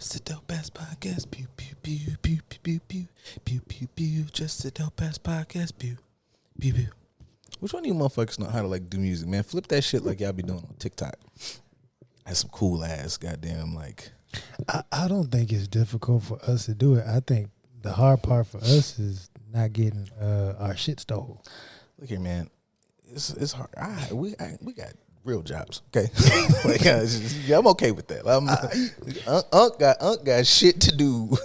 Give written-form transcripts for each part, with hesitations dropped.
Just the dope ass podcast. Pew pew pew pew pew pew pew pew pew. Just the dope ass podcast. Pew pew pew. Which one of you motherfuckers know how to like do music, man? Flip that shit like y'all be doing on TikTok. That's some cool ass goddamn like. I don't think it's difficult for us to do it. I think the hard part for us is not getting our shit stole. Look here, man. It's hard. We got real jobs, okay? Like, I'm okay with that. Unc got shit to do.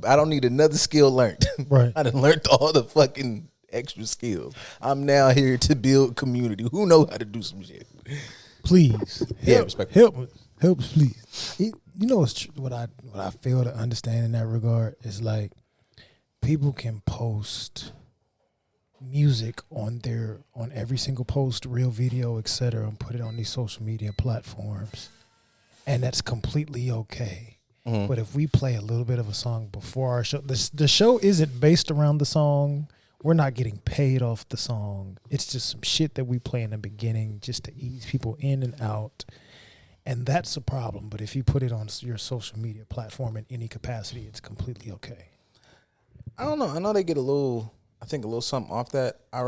I don't need another skill learned. Right. I done learned all the fucking extra skills. I'm now here to build community. Who know how to do some shit? Please, Help, please. You know what I fail to understand in that regard is like people can post music on every single post, real video, etc., and put it on these social media platforms, and that's completely okay. Mm-hmm. But if we play a little bit of a song before our show, the show isn't based around the song. We're not getting paid off the song. It's just some shit that we play in the beginning just to ease people in and out. And that's a problem. But if you put it on your social media platform in any capacity, it's completely okay. I don't know. I know they get a little something off that. I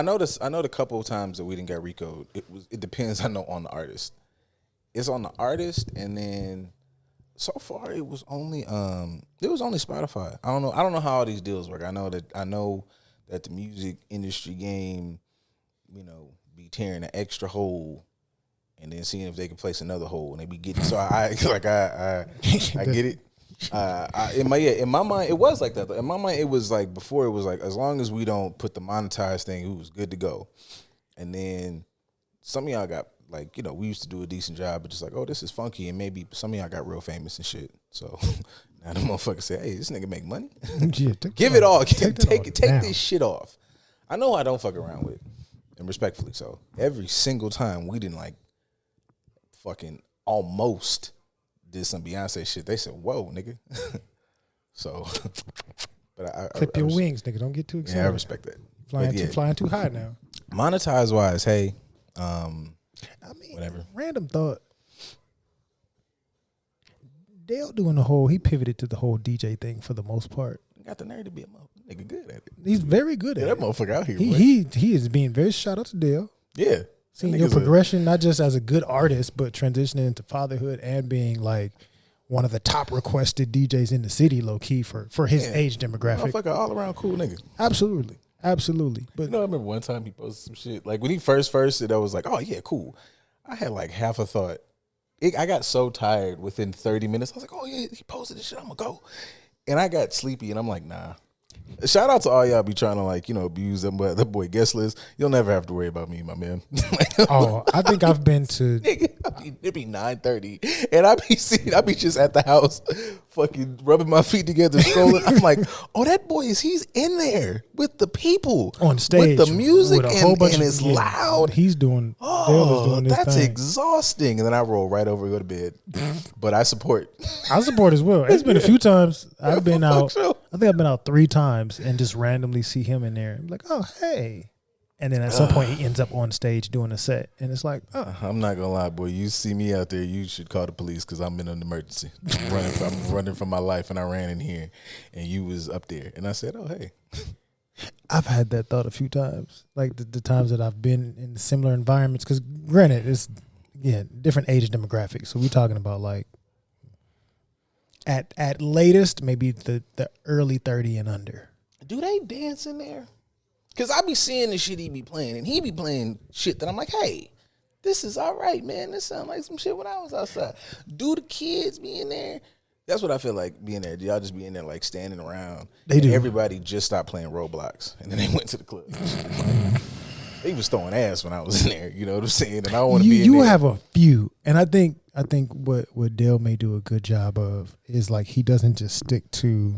know the couple of times that we didn't get Rico. It depends, I know, on the artist. It's on the artist, and then so far it was only Spotify. I don't know how all these deals work. I know that the music industry game, be tearing an extra hole and then seeing if they can place another hole, and they be getting. So I get it. In my mind, it was like that. In my mind, it was like before. It was like as long as we don't put the monetized thing, it was good to go. And then some of y'all got like we used to do a decent job, but just like, oh, this is funky, and maybe some of y'all got real famous and shit. So now the motherfucker say, hey, this nigga make money. Yeah, give it all. Take this shit off. I know I don't fuck around with, and respectfully so. Every single time we didn't like fucking almost did some Beyonce shit, they said, whoa, nigga. So, but I clip your wings, nigga. Don't get too excited. Yeah, I respect that. Flying too high now. Monetize wise, hey, whatever. Random thought. Dale doing he pivoted to the whole DJ thing for the most part. Got the nerve to be a nigga good at it. He's very good at it. That motherfucker out here. He is being very, shout out to Dale. Yeah. Seeing your progression, not just as a good artist, but transitioning into fatherhood and being like one of the top requested DJs in the city, low key for his age demographic. Motherfucker, all around cool nigga. Absolutely. But I remember one time he posted some shit. Like when he first it, I was like, oh yeah, cool. I had like half a thought. I got so tired within 30 minutes. I was like, oh yeah, he posted this shit, I'm gonna go. And I got sleepy and I'm like, nah. Shout out to all y'all be trying to abuse them, but the boy guest list. You'll never have to worry about me, my man. I think I've been to. It be 9:30, and I be just at the house, fucking rubbing my feet together, scrolling. I'm like, oh, that boy he's in there with the people on stage with the music with a whole bunch and of, it's loud. He's doing. Dale is doing this that's thing. exhausting. And then I roll right over and go to bed. But I support. I support as well. It's been a few times I've been out. So. I think I've been out 3 times and just randomly see him in there. I'm like, oh, hey. And then at some point he ends up on stage doing a set. And it's like, oh. I'm not going to lie, boy. You see me out there, you should call the police because I'm in an emergency. I'm running from my life and I ran in here and you was up there. And I said, oh, hey. I've had that thought a few times. Like the times that I've been in similar environments. Because granted, it's, different age demographics. So we're talking about like, At latest, maybe the early 30 and under. Do they dance in there? Because I be seeing the shit he be playing, and he be playing shit that I'm like, hey, this is all right, man. This sound like some shit when I was outside. Do the kids be in there? That's what I feel like being there. Do y'all just be in there like standing around? They do. Everybody just stopped playing Roblox, and then they went to the club. They was throwing ass when I was in there. You know what I'm saying? And I don't want to be in there. You have a few, and I think what Dale may do a good job of is like he doesn't just stick to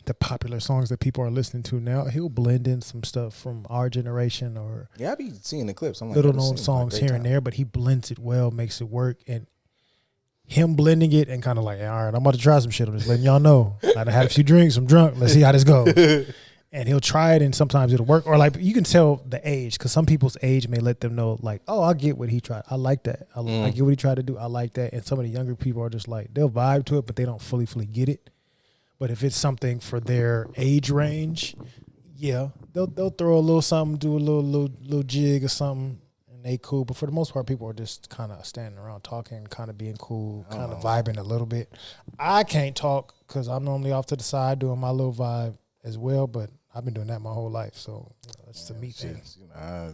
the popular songs that people are listening to now. He'll blend in some stuff from our generation or I be seeing the clips. I'm like, little known songs here and there, but he blends it well, makes it work, and him blending it and kind of like, all right, I'm about to try some shit. I'm just letting y'all know. I had a few drinks. I'm drunk. Let's see how this goes. and he'll try it, and sometimes it'll work. Or like you can tell the age, because some people's age may let them know, like, oh, I get what he tried. I like that. I get what he tried to do. I like that. And some of the younger people are just like, they'll vibe to it, but they don't fully get it. But if it's something for their age range, yeah, they'll throw a little something, do a little jig or something, and they cool. But for the most part, people are just kind of standing around talking, kind of being cool, kind of vibing a little bit. I can't talk because I'm normally off to the side doing my little vibe as well, but I've been doing that my whole life, so it's the me thing. You know, I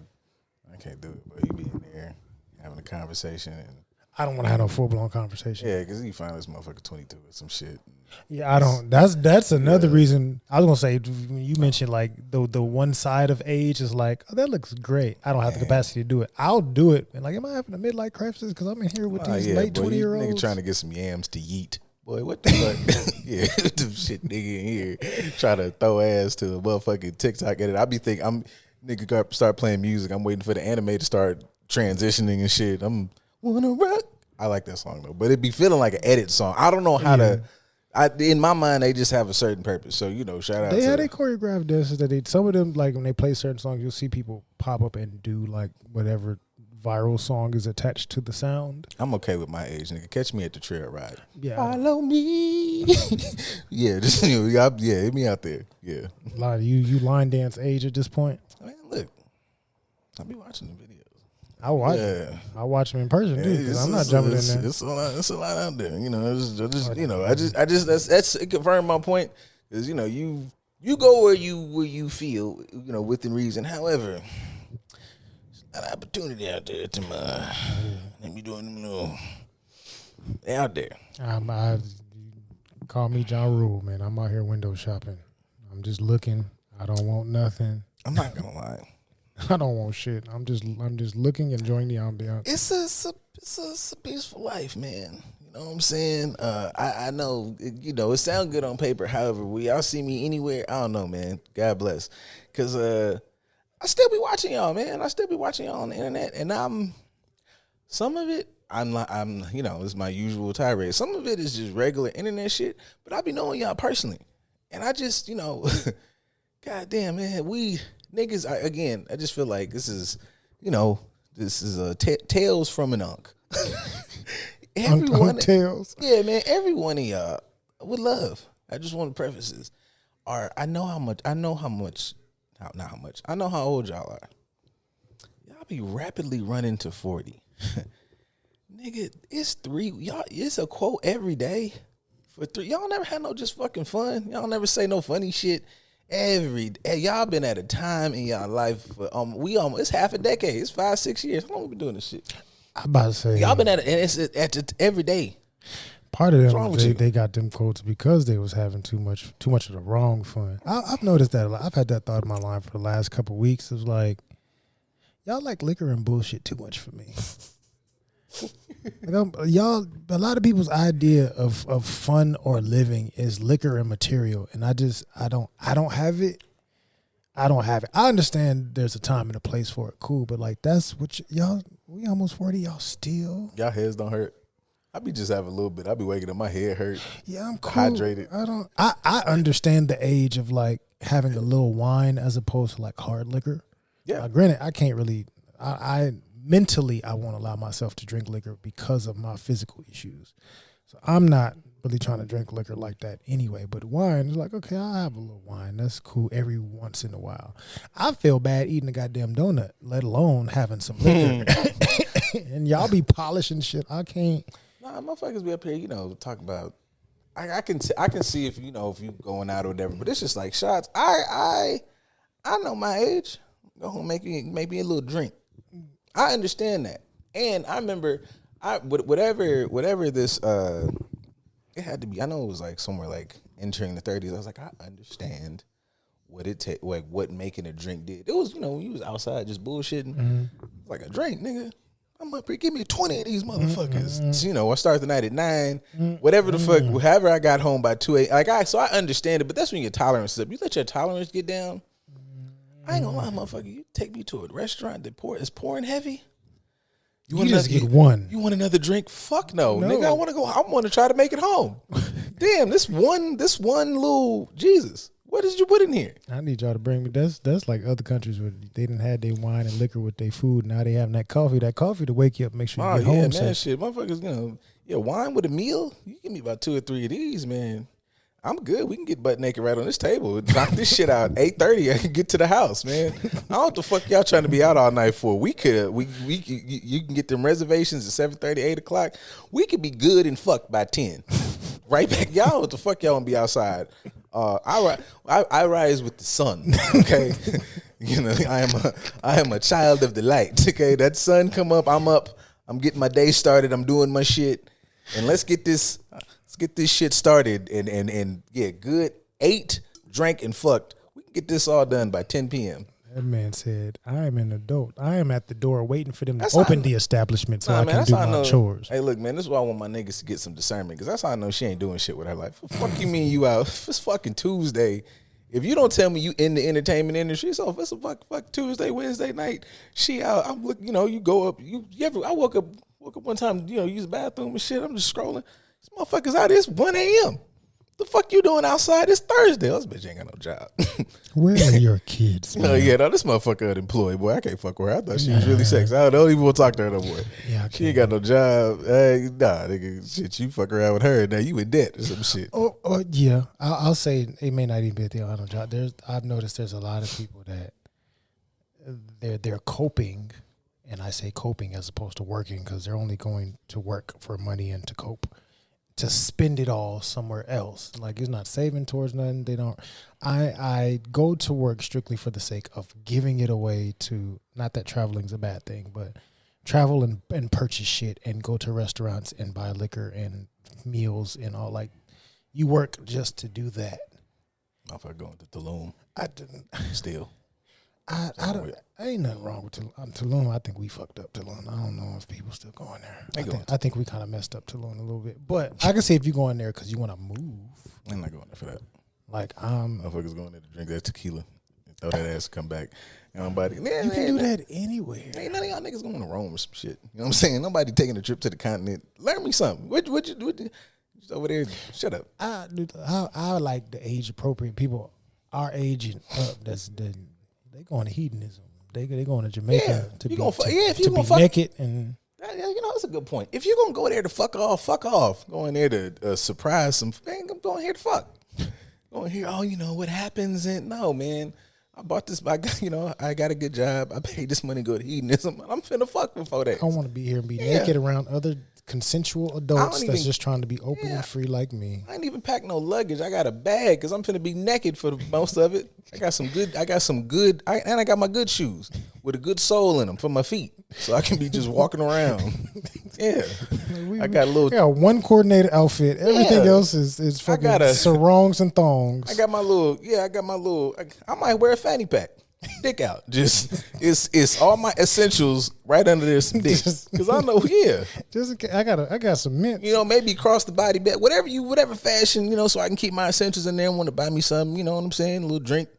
can't do it, but he be in there having a conversation, and I don't want to have no full blown conversation. yeah, because he find this motherfucker 22 or some shit. Yeah, I don't. That's another reason. I was gonna say, when you mentioned like the one side of age is like, oh, that looks great. I don't have the capacity to do it. I'll do it, and like, am I having a midlife crisis because I'm in here with these late 20-year-olds? Nigga trying to get some yams to yeet. Boy, what the fuck? Yeah, the shit nigga in here try to throw ass to a motherfucking TikTok edit. I be thinking nigga got start playing music. I'm waiting for the anime to start transitioning and shit. I'm wanna rock. I like that song though, but it be feeling like an edit song. I don't know how to. In my mind, they just have a certain purpose. So shout out. They had a choreographed dances that some of them, like when they play certain songs, you'll see people pop up and do like whatever viral song is attached to the sound. I'm okay with my age, nigga. Catch me at the trail ride. Yeah, follow me. Yeah, just hit me out there. Yeah, a lot of you line dance age at this point. Man, look, I'll be watching the videos. I watch them. I watch them in person too, because I'm not jumping in there. It's a lot out there. That's it confirmed my point. Because you go where you feel within reason. However, there's an opportunity out there to let me doing them little. They out there. Call me John Rule, man. I'm out here window shopping. I'm just looking. I don't want nothing. I'm not gonna lie. I don't want shit. I'm just looking, enjoying the ambiance. It's a peaceful life, man. You know what I'm saying? I know it sounds good on paper. However, will y'all see me anywhere? I don't know, man. God bless, because I still be watching y'all, man. I still be watching y'all on the internet, and some of it I'm it's my usual tirade. Some of it is just regular internet shit, but I be knowing y'all personally, and I just God damn, man, we niggas, I just feel like this is a tales from an unk. Everyone, tales. Yeah, man, every one of y'all would love. I just want to preface this. I know how old y'all are. Y'all be rapidly running to 40. Nigga, it's a quote every day for 3. Y'all never had no just fucking fun. Y'all never say no funny shit. Every day, y'all been at a time in y'all life for it's half a decade. It's 5-6 years. How long we been doing this shit? I'm about to say y'all been at it, and it's at every day. Part of them, they got them quotes because they was having too much of the wrong fun. I've noticed that a lot. I've had that thought in my mind for the last couple of weeks. It was like, y'all like liquor and bullshit too much for me. A lot of people's idea of fun or living is liquor and material, and I don't have it. I don't have it. I understand there's a time and a place for it, cool, but like that's what we almost 40, y'all still. Y'all heads don't hurt. I be just having a little bit. I be waking up, my head hurt. Yeah, I'm cool. Hydrated. I understand the age of like having a little wine as opposed to like hard liquor. Yeah. Granted, I can't really. I mentally, I won't allow myself to drink liquor because of my physical issues. So I'm not really trying to drink liquor like that anyway. But wine is like, okay, I'll have a little wine. That's cool every once in a while. I feel bad eating a goddamn donut, let alone having some liquor. And y'all be polishing shit. I can't. Nah, motherfuckers be up here, talk about. I can see if if you going out or whatever, but it's just like shots. I know my age. Go home, make me a little drink. I understand that, and I remember whatever this it had to be. I know it was like somewhere like entering the 30s. I was like, I understand what it take, like what making a drink did. It was when you was outside just bullshitting, like a drink, nigga. I'm up here, give me 20 of these motherfuckers. So, I start the night at 9, whatever the fuck, however I got home by 2 a.m. So I understand it, but that's when your tolerance is up. You let your tolerance get down. I ain't gonna lie, motherfucker. You take me to a restaurant that is pouring heavy. You just get one. You want another drink? Fuck no, nigga. I want to go. I want to try to make it home. Damn, this one little Jesus. What did you put in here? I need y'all to bring me. That's like other countries where they didn't have their wine and liquor with their food. Now they having that coffee. That coffee to wake you up, make sure you get home man, safe. shit, motherfuckers, wine with a meal. You give me about 2 or 3 of these, man. I'm good. We can get butt naked right on this table. Knock this shit out 8:30. I can get to the house, man. I don't know what the fuck y'all trying to be out all night for. We could. You can get them reservations at 7:30, 8 o'clock. We could be good and fucked by 10. Right back, y'all. What the fuck y'all want to be outside? I rise with the sun. Okay, I am a child of the light. Okay, that sun come up. I'm up. I'm getting my day started. I'm doing my shit, and let's get this shit started. And yeah, good 8, drank and fucked. We can get this all done by 10 p.m. That man said, I am an adult. I am at the door waiting for them to open the establishment so I can do my chores. Hey, look, man, this is why I want my niggas to get some discernment, because that's how I know she ain't doing shit with her life. Fuck you mean you out? It's fucking Tuesday. If you don't tell me you in the entertainment industry, so if it's a fuck Tuesday, Wednesday night, she out. I'm looking, you go up. I woke up one time, use the bathroom and shit. I'm just scrolling. This motherfucker's out. It's 1 a.m. The fuck you doing outside? It's Thursday. This bitch ain't got no job. Where are your kids? Oh yeah, no, this motherfucker unemployed, boy. I can't fuck with her. I thought she was really sexy. I don't even want to talk to her no more. Yeah, she ain't got no job. Hey, nah, nigga, shit, you fuck around with her, now you in debt or some shit. Oh yeah. I'll say it may not even be a deal. I don't job. I've noticed there's a lot of people that they're coping, and I say coping as opposed to working because they're only going to work for money and to cope. To spend it all somewhere else. Like, it's not saving towards nothing. They don't. I go to work strictly for the sake of giving it away to, not that traveling's a bad thing, but travel and purchase shit and go to restaurants and buy liquor and meals and all. Like, you work just to do that. If I go into Tulum. I didn't. Still. I ain't nothing wrong with Tulum. I think we fucked up Tulum. I don't know if people still going there. I think we kind of messed up Tulum a little bit. But I can say if you going there because you want to move. I'm not going there for that. Like, motherfuckers going there to drink that tequila and throw that ass, come back. Nobody. You can do that anywhere. Ain't none of y'all niggas going to Rome or some shit. You know what I'm saying? Nobody taking a trip to the continent. Learn me something. What you just over there? Shut up. I like the age appropriate people our age and up. They going to hedonism. They going to Jamaica to be naked and. That's a good point. If you're gonna go there to fuck off. Going there to surprise some. Man, I'm going here to fuck. Going here. What happens? And no, man. I bought this. I got a good job. I paid this money to go to hedonism. I'm finna fuck for 4 days. I want to be here and be naked around other consensual adults that's just trying to be open and free like me. I ain't even pack no luggage. I got a bag because I'm finna be naked for the most of it. I got some good, and I got my good shoes with a good sole in them for my feet, so I can be just walking around. Yeah, I got a little. I got one coordinated outfit. Everything else is fucking sarongs and thongs. I got my little. I might wear a fanny pack. Dick out. Just it's all my essentials right under there, some dick. Because I know, I got some mint. Maybe cross the body bag, whatever fashion, so I can keep my essentials in there and want to buy me something, you know what I'm saying? A little drink.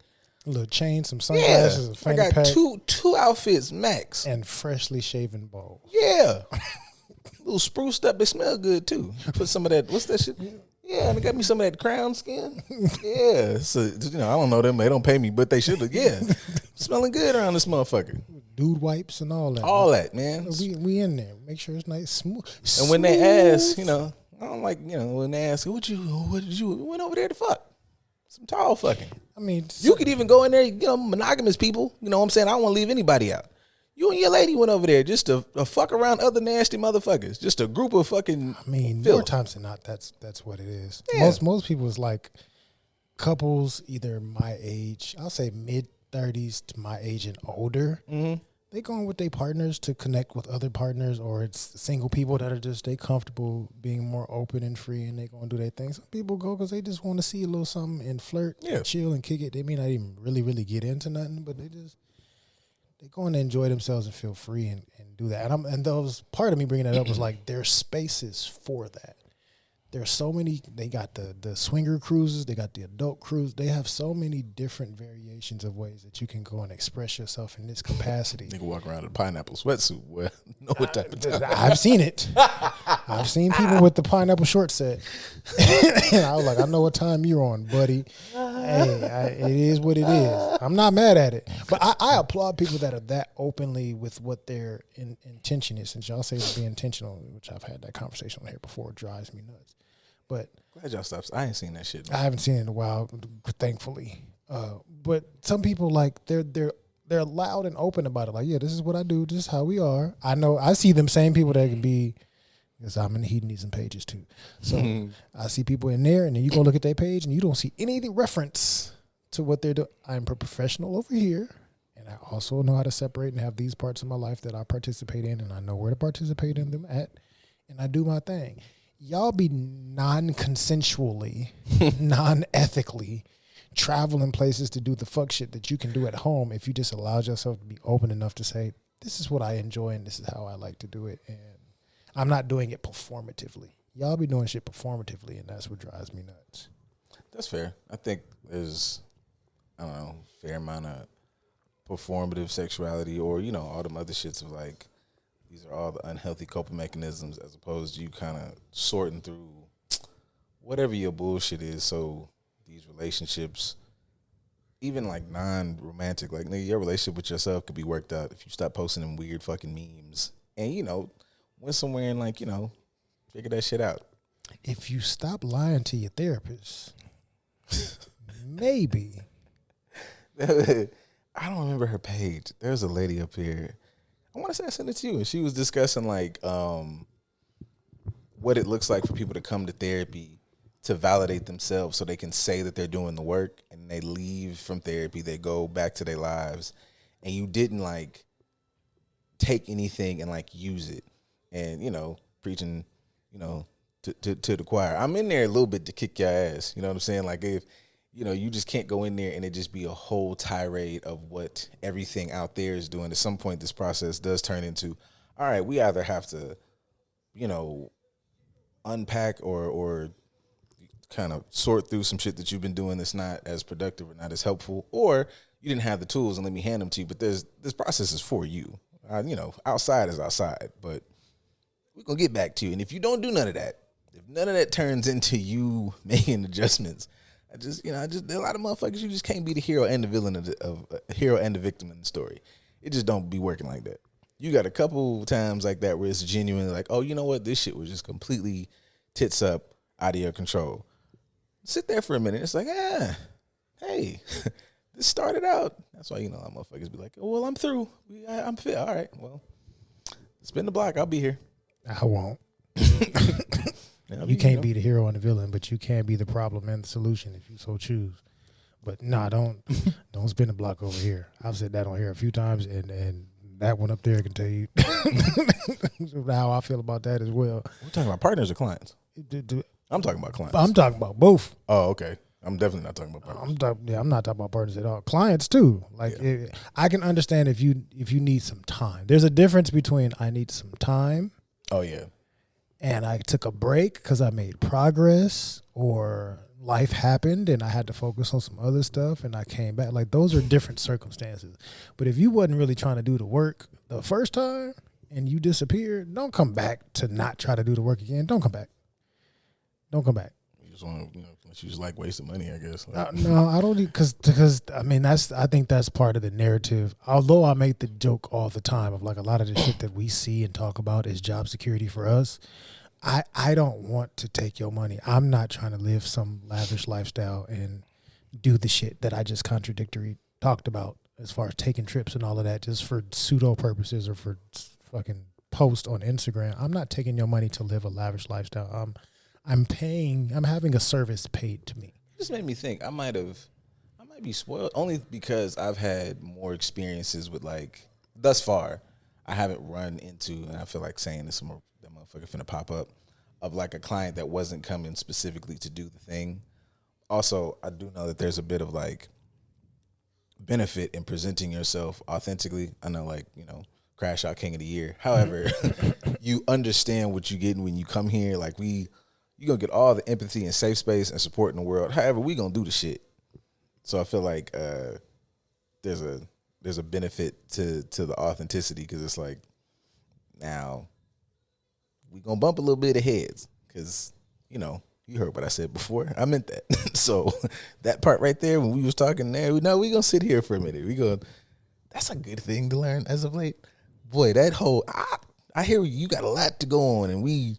A little chain, some sunglasses, a fanny pack. I got two outfits max. And freshly shaven balls. Yeah. A little spruced up, they smell good too. Put some of that, what's that shit? Yeah, and they got me some of that crown skin. Yeah, so I don't know them. They don't pay me, but they should. Yeah, smelling good around this motherfucker. Dude wipes and all that. All that, man. We in there. Make sure it's nice, smooth. And when they ask, I don't like, when they ask, what did you went over there to fuck? Some tall fucking. I mean, you could even go in there, monogamous people. You know what I'm saying? I don't want to leave anybody out. You and your lady went over there just to fuck around other nasty motherfuckers. Just a group of fucking. I mean, more times than not, that's what it is. Yeah. Most people is like couples either my age, I'll say mid-30s to my age and older. Mm-hmm. They going with their partners to connect with other partners, or it's single people that are just they comfortable being more open and free, and they gonna do their thing. Some people go because they just want to see a little something and flirt, and chill and kick it. They may not even really get into nothing, but they go in to enjoy themselves and feel free and do that. And those part of me bringing that up was like there's spaces for that. There's so many. They got the swinger cruises. They got the adult cruise. They have so many different variations of ways that you can go and express yourself in this capacity. Nigga walk around in a pineapple sweatsuit. Well, know what type of time. I've seen it. I've seen people with the pineapple short set. And I was like, I know what time you're on, buddy. it is what it is. I'm not mad at it, but I applaud people that are that openly with what their intention is. Since y'all say to be intentional, which I've had that conversation on here before, it drives me nuts. But glad y'all stopped. I ain't seen that shit. I haven't seen it in a while, thankfully. But some people like they're loud and open about it. Like, yeah, this is what I do. This is how we are. I know. I see them same people that can be. Because I'm in the hedonism pages too. So I see people in there, and then you go look at their page, and you don't see any reference to what they're doing. I'm a professional over here, and I also know how to separate and have these parts of my life that I participate in, and I know where to participate in them at, and I do my thing. Y'all be non-consensually, non-ethically traveling places to do the fuck shit that you can do at home if you just allow yourself to be open enough to say, this is what I enjoy, and this is how I like to do it, and I'm not doing it performatively. Y'all be doing shit performatively, and that's what drives me nuts. That's fair. I think there's, I don't know, fair amount of performative sexuality or, you know, all them other shits of like, these are all the unhealthy coping mechanisms as opposed to you kind of sorting through whatever your bullshit is. So these relationships, even like non-romantic, like nigga, your relationship with yourself could be worked out if you stop posting them weird fucking memes and, you know, went somewhere and like, you know, figure that shit out. If you stop lying to your therapist, maybe. I don't remember her page. There's a lady up here. I want to say I sent it to you. And she was discussing like what it looks like for people to come to therapy to validate themselves so they can say that they're doing the work, and they leave from therapy, they go back to their lives, and you didn't like take anything and like use it. And, you know, preaching, you know, to the choir. I'm in there a little bit to kick your ass. You know what I'm saying? Like, if, you know, you just can't go in there and it just be a whole tirade of what everything out there is doing. At some point, this process does turn into, all right, we either have to, you know, unpack or kind of sort through some shit that you've been doing that's not as productive or not as helpful, or you didn't have the tools and let me hand them to you. But this process is for you. You know, outside is outside, but we're going to get back to you. And if you don't do none of that, if none of that turns into you making adjustments, there are a lot of motherfuckers, you just can't be the hero and the villain of hero and the victim in the story. It just don't be working like that. You got a couple times like that where it's genuinely like, oh, you know what? This shit was just completely tits up, out of your control. Sit there for a minute. It's like, hey, this started out. That's why, you know, motherfuckers be like, oh, well, I'm through. I'm fit. All right, well, spin the block. I'll be here. I won't. You can't be the hero and the villain, but you can be the problem and the solution if you so choose. But nah, don't spin the block over here. I've said that on here a few times, and that one up there can tell you how I feel about that as well. We're talking about partners or clients? I'm talking about clients. I'm talking about both. Oh, okay. I'm definitely not talking about partners. I'm not talking about partners at all. Clients too. Like, I can understand if you need some time. There's a difference between I need some time. Oh yeah. And I took a break because I made progress, or life happened and I had to focus on some other stuff and I came back. Like, those are different circumstances. But if you wasn't really trying to do the work the first time and you disappeared, don't come back to not try to do the work again. Don't come back. Don't come back. You just want to, you just like wasting money, I guess. Like, no, I don't, because I mean, I think that's part of the narrative. Although I make the joke all the time of like a lot of the shit that we see and talk about is job security for us. I don't want to take your money. I'm not trying to live some lavish lifestyle and do the shit that I just contradictory talked about as far as taking trips and all of that just for pseudo purposes or for fucking post on Instagram. I'm not taking your money to live a lavish lifestyle. I'm having a service paid to me. This made me think I might be spoiled only because I've had more experiences with, like, thus far, I haven't run into, and I feel like saying this, that motherfucker finna pop up, of like a client that wasn't coming specifically to do the thing. Also, I do know that there's a bit of like benefit in presenting yourself authentically. I know, like, you know, Crash Out King of the Year. However, you understand what you're getting when you come here. Like, you're going to get all the empathy and safe space and support in the world. However, we going to do the shit. So I feel like there's a benefit to the authenticity, because it's like, now we going to bump a little bit of heads because, you know, You heard what I said before. I meant that. So that part right there, when we was talking there, we gonna sit here for a minute. That's a good thing to learn as of late. Boy, that whole I hear you got a lot to go on,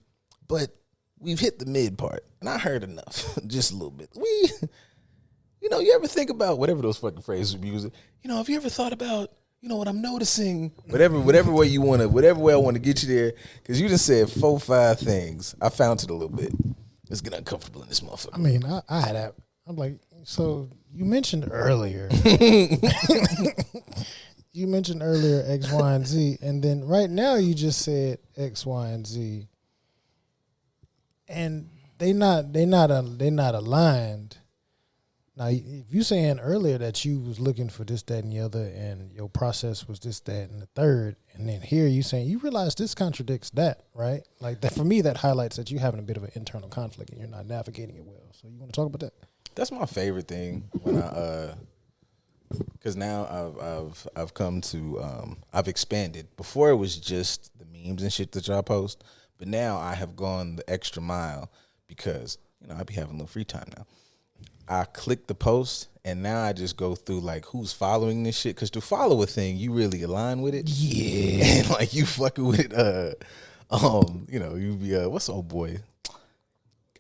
but we've hit the mid part, and I heard enough, just a little bit. You ever think about whatever those fucking phrases we using? Have you ever thought about, what I'm noticing? Whatever way whatever way I want to get you there, because you just said 4, 5 things. I found it a little bit. Let's get uncomfortable in this motherfucker. I mean, I had that. I'm like, so you mentioned earlier. You mentioned earlier X, Y, and Z, and then right now you just said X, Y, and Z, and they not aligned. Now, if you saying earlier that you was looking for this, that, and the other, and your process was this, that, and the third, and then here you saying you realize this contradicts that, right? Like that for me, that highlights that you having a bit of an internal conflict and you're not navigating it well. So you want to talk about that? That's my favorite thing when because now I've come to I've expanded. Before it was just the memes and shit that y'all post, but now I have gone the extra mile because I be having a little free time now. I click the post and now I just go through like who's following this shit, because to follow a thing you really align with it, yeah, and like you fucking with it. You be what's old boy?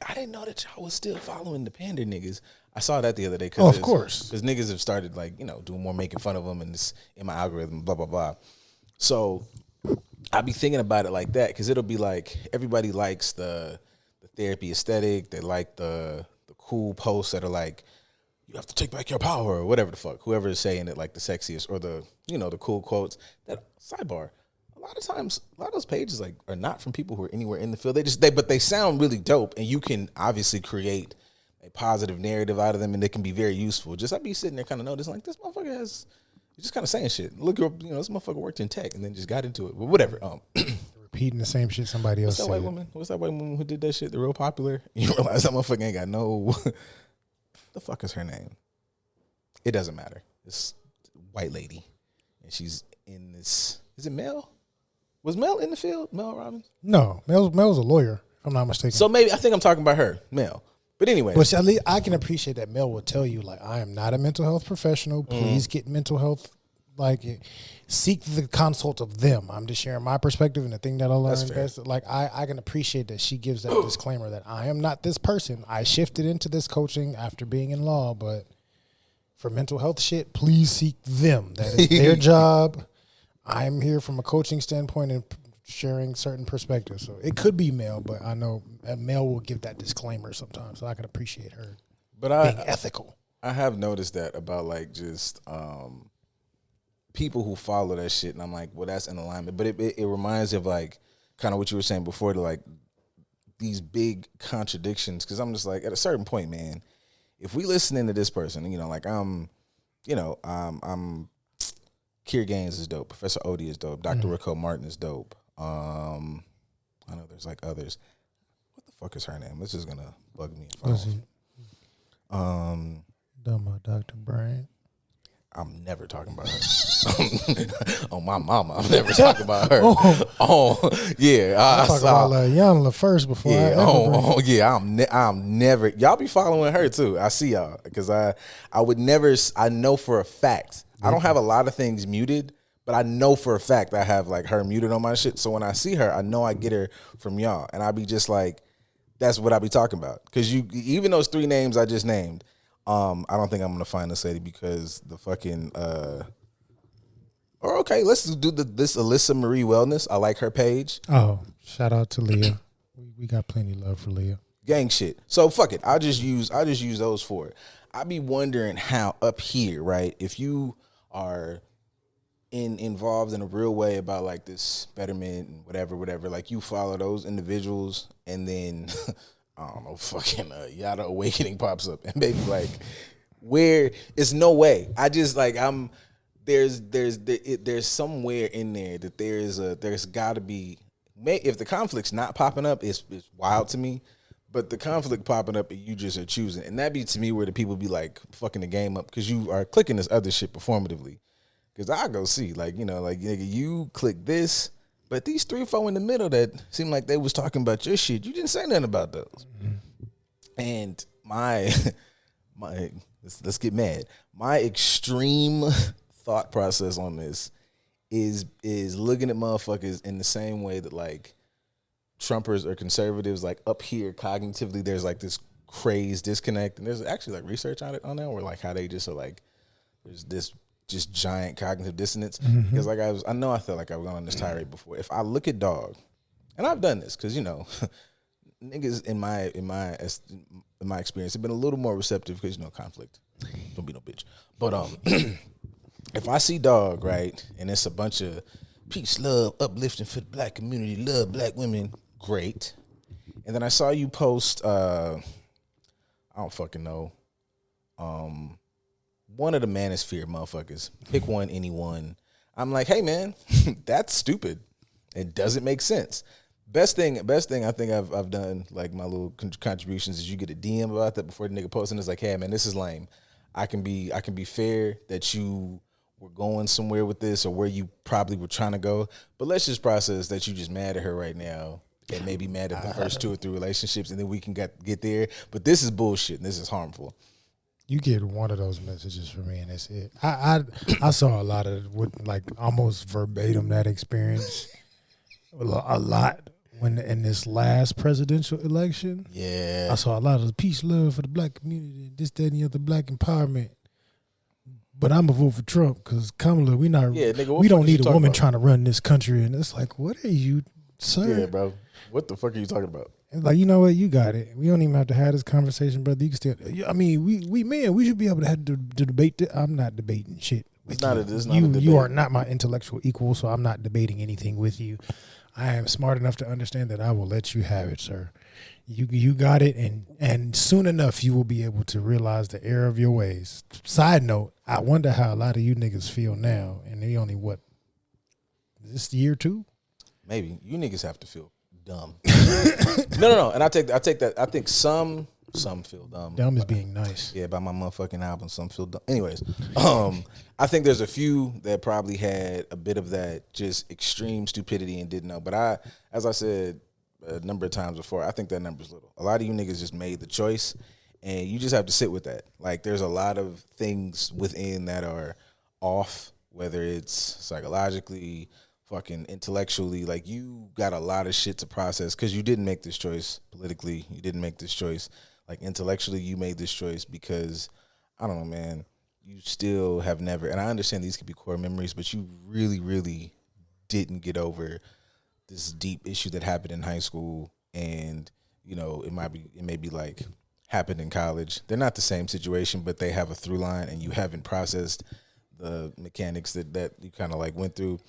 I didn't know that y'all was still following the Panda niggas. I saw that the other day. Of course. Because niggas have started, doing more making fun of them and this in my algorithm, blah, blah, blah. So I be thinking about it like that, because it'll be like everybody likes the therapy aesthetic. They like the cool posts that are like, you have to take back your power or whatever the fuck. Whoever is saying it like the sexiest or the cool quotes. That sidebar. A lot of times, a lot of those pages are not from people who are anywhere in the field. But they sound really dope, and you can obviously create a positive narrative out of them, and they can be very useful. I'd be sitting there kind of noticing, like, this motherfucker you're just kind of saying shit. Look, this motherfucker worked in tech and then just got into it. But whatever. Repeating the same shit somebody else said. What's that white woman who did that shit? The real popular. You realize that motherfucker ain't got no. The fuck is her name? It doesn't matter. It's a white lady, and she's in this. Is it Mel? Was Mel in the field? Mel Robbins? No, Mel's a lawyer, if I'm not mistaken. So maybe I think I'm talking about her, Mel. But anyway. But at least I can appreciate that Mel will tell you, like, I am not a mental health professional. Please get mental health. Like, seek the consult of them. I'm just sharing my perspective and the thing that I learned best. Like, I can appreciate that she gives that disclaimer that I am not this person. I shifted into this coaching after being in law, but for mental health shit, please seek them. That is their job. I'm here from a coaching standpoint and sharing certain perspectives. So it could be Mel, but I know Mel will give that disclaimer sometimes, so I can appreciate her being ethical. I have noticed that about like just people who follow that shit, and I'm like, well, that's in alignment. But it reminds me of like kind of what you were saying before, to like these big contradictions, because I'm just like, at a certain point, man, if we listening to this person, like I'm Kier Gaines is dope. Professor Odie is dope. Dr. Rico Martin is dope. I know there's like others. What the fuck is her name? This is gonna bug me. Done by Dr. Brian. I'm never talking about her. On my mama, I'm never talking about her. Yeah. I talk about Yanla first before I'm never. Y'all be following her too. I see y'all, because I would never. I know for a fact. I don't have a lot of things muted, but I know for a fact I have like her muted on my shit. So when I see her, I know I get her from y'all, and I be just like, that's what I be talking about. Because even those 3 names I just named, I don't think I'm gonna find this lady, because the fucking or okay, let's do this Alyssa Marie Wellness. I like her page. Oh, shout out to Leah. We got plenty of love for Leah. Gang shit. So fuck it. I just use those for it. I be wondering how up here, right? If you are involved in a real way about like this betterment and whatever, like you follow those individuals, and then I don't know, fucking Yada Awakening pops up, and maybe like, where it's no way. I just like there's somewhere in there that there's got to be. If the conflict's not popping up, it's wild to me. But the conflict popping up and you just are choosing, and that be to me where the people be like fucking the game up, because you are clicking this other shit performatively. Because I go see like nigga, you click this, but these 3 or 4 in the middle that seem like they was talking about your shit, you didn't say nothing about those. And my let's get mad. My extreme thought process on this is looking at motherfuckers in the same way that like Trumpers or conservatives, like up here cognitively, there's like this crazed disconnect, and there's actually like research on it on that, where like how they just are like there's this just giant cognitive dissonance. Because like I know I felt like I was on this tirade before. If I look at dog, and I've done this because niggas in my experience have been a little more receptive because conflict. Don't be no bitch. But if I see dog, right, and it's a bunch of peace, love, uplifting for the black community, love black women, great. And then I saw you post I don't fucking know. One of the manosphere motherfuckers. Pick one, anyone. I'm like, hey man, that's stupid. It doesn't make sense. Best thing I think I've done, like my little contributions, is you get a DM about that before the nigga posting. It's like, hey man, this is lame. I can be fair that you were going somewhere with this or where you probably were trying to go, but let's just process that you just mad at her right now and maybe mad at the first 2 or 3 relationships, and then we can get there. But this is bullshit and this is harmful. You get one of those messages from me, and that's it. I saw a lot of like almost verbatim that experience a lot when in this last presidential election. Yeah, I saw a lot of peace, love for the black community, this, that, and the other, black empowerment. But I'm gonna vote for Trump because Kamala, we don't need a woman trying to run this country, and it's like, what are you, sir? Yeah, bro. What the fuck are you talking about? And like, you know what? You got it. We don't even have to have this conversation, brother. You can still. I mean, we should be able to have to debate. I'm not debating shit. It's not a debate. You are not my intellectual equal, so I'm not debating anything with you. I am smart enough to understand that I will let you have it, sir. You got it, and soon enough you will be able to realize the error of your ways. Side note, I wonder how a lot of you niggas feel now, and they only is this year 2? Maybe you niggas have to feel dumb. No, and I take that. I think some feel dumb. Dumb is being nice. Yeah, by my motherfucking album, some feel dumb. Anyways, I think there's a few that probably had a bit of that just extreme stupidity and didn't know. But as I said a number of times before, I think that number's little. A lot of you niggas just made the choice, and you just have to sit with that. Like, there's a lot of things within that are off, whether it's psychologically, fucking intellectually. Like, you got a lot of shit to process because you didn't make this choice politically. You didn't make this choice. Like, intellectually, you made this choice because, I don't know, man, you still have never, and I understand these could be core memories, but you really, really didn't get over this deep issue that happened in high school, and it may be like happened in college. They're not the same situation, but they have a through line, and you haven't processed the mechanics that you kind of like went through.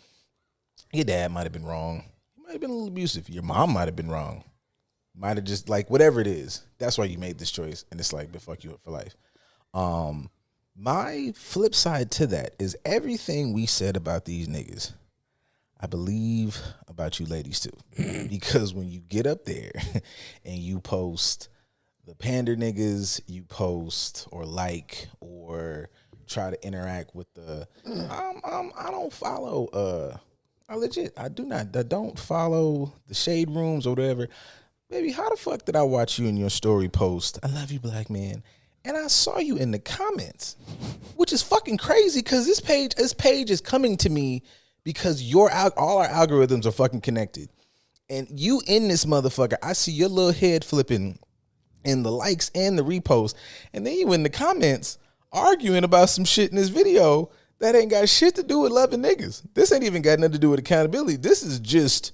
Your dad might have been wrong. He might have been a little abusive. Your mom might have been wrong. Might have just like whatever it is. That's why you made this choice, and it's like, but fuck you up for life. My flip side to that is everything we said about these niggas, I believe about you ladies too. Because when you get up there and you post the pander niggas, you post or like or try to interact with the I don't follow I don't follow the shade rooms or whatever. Baby, how the fuck did I watch you in your story post, I love you, black man, and I saw you in the comments, which is fucking crazy because this page is coming to me because all our algorithms are fucking connected. And you in this motherfucker, I see your little head flipping in the likes and the reposts. And then you in the comments arguing about some shit in this video that ain't got shit to do with loving niggas. This ain't even got nothing to do with accountability. This is just,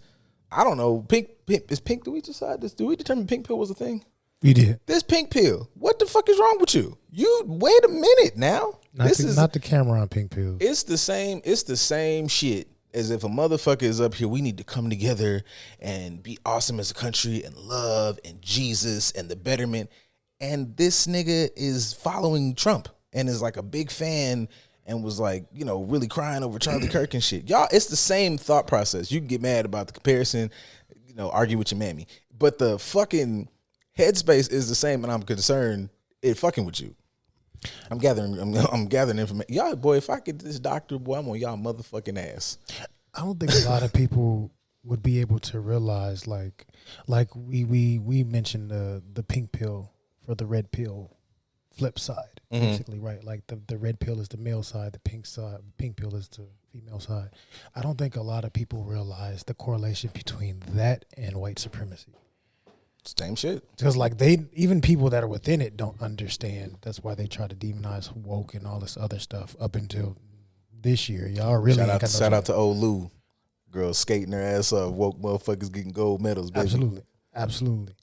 I don't know, pink is pink. Do we decide this? Do we determine pink pill was a thing? We did. This pink pill. What the fuck is wrong with you? You wait a minute now. Not the camera on pink pills. It's the same shit as if a motherfucker is up here. We need to come together and be awesome as a country and love and Jesus and the betterment. And this nigga is following Trump and is like a big fan and was like, really crying over Charlie Kirk and shit. Y'all, it's the same thought process. You can get mad about the comparison, argue with your mammy, but the fucking headspace is the same, and I'm concerned it fucking with you. I'm gathering information. Y'all, boy, if I get this doctor, boy, I'm on y'all motherfucking ass. I don't think a lot of people would be able to realize, like we mentioned the pink pill for the red pill flip side, basically, right? Like the red pill is the male side, the pink pill is the female side. I don't think a lot of people realize the correlation between that and white supremacy. Same shit. Because like even people that are within it don't understand. That's why they try to demonize woke and all this other stuff up until this year. Y'all really shout out to old Lou. Girls skating their ass up, woke motherfuckers getting gold medals, baby. Absolutely.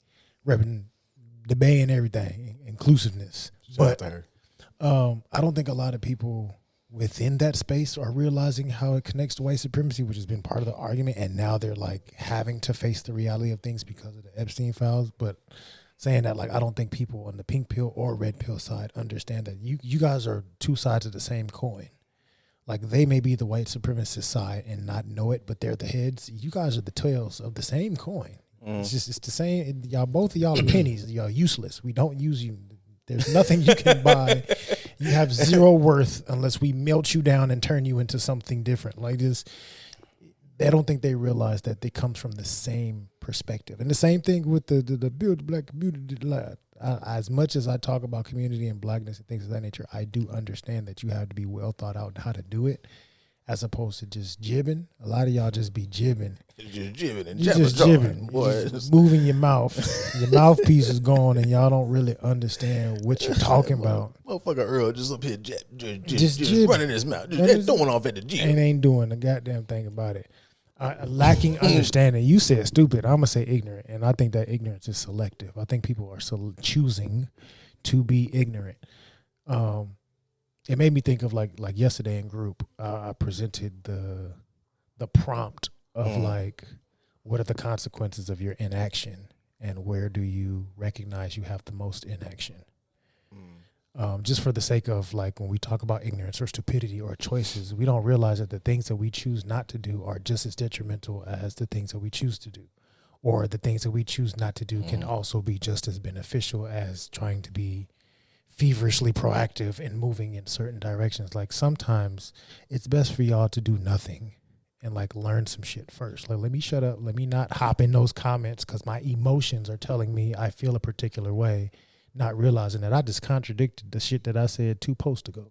Repping the bay and everything, inclusiveness. Shout out to her. I don't think a lot of people within that space are realizing how it connects to white supremacy, which has been part of the argument, and now they're like having to face the reality of things because of the Epstein files. But saying that, like, I don't think people on the pink pill or red pill side understand that you guys are two sides of the same coin. Like, they may be the white supremacist side and not know it, but they're the heads. You guys are the tails of the same coin. It's the same. Y'all, both of y'all are pennies. Y'all useless. We don't use you. There's nothing you can buy. You have zero worth unless we melt you down and turn you into something different. Like this, I don't think they realize that it comes from the same perspective. And the same thing with the build black community. As much as I talk about community and blackness and things of that nature, I do understand that you have to be well thought out how to do it, as opposed to just jibbing. A lot of y'all just be jibbing. Just jibbing and just jibbing. Boy, just moving your mouth. Your mouthpiece is gone, and y'all don't really understand what you're talking about. Motherfucker Earl just up here just running his mouth, just throwing off at the gym. And ain't doing the goddamn thing about it. Lacking understanding. You said stupid. I'm gonna say ignorant, and I think that ignorance is selective. I think people are choosing to be ignorant. It made me think of like yesterday in group. I presented the prompt of like, what are the consequences of your inaction, and where do you recognize you have the most inaction? Just for the sake of, like, when we talk about ignorance or stupidity or choices, we don't realize that the things that we choose not to do are just as detrimental as the things that we choose to do, or the things that we choose not to do can also be just as beneficial as trying to be feverishly proactive and moving in certain directions. Like, sometimes it's best for y'all to do nothing and like learn some shit first. Like, let me shut up. Let me not hop in those comments because my emotions are telling me I feel a particular way, not realizing that I just contradicted the shit that I said 2 posts ago.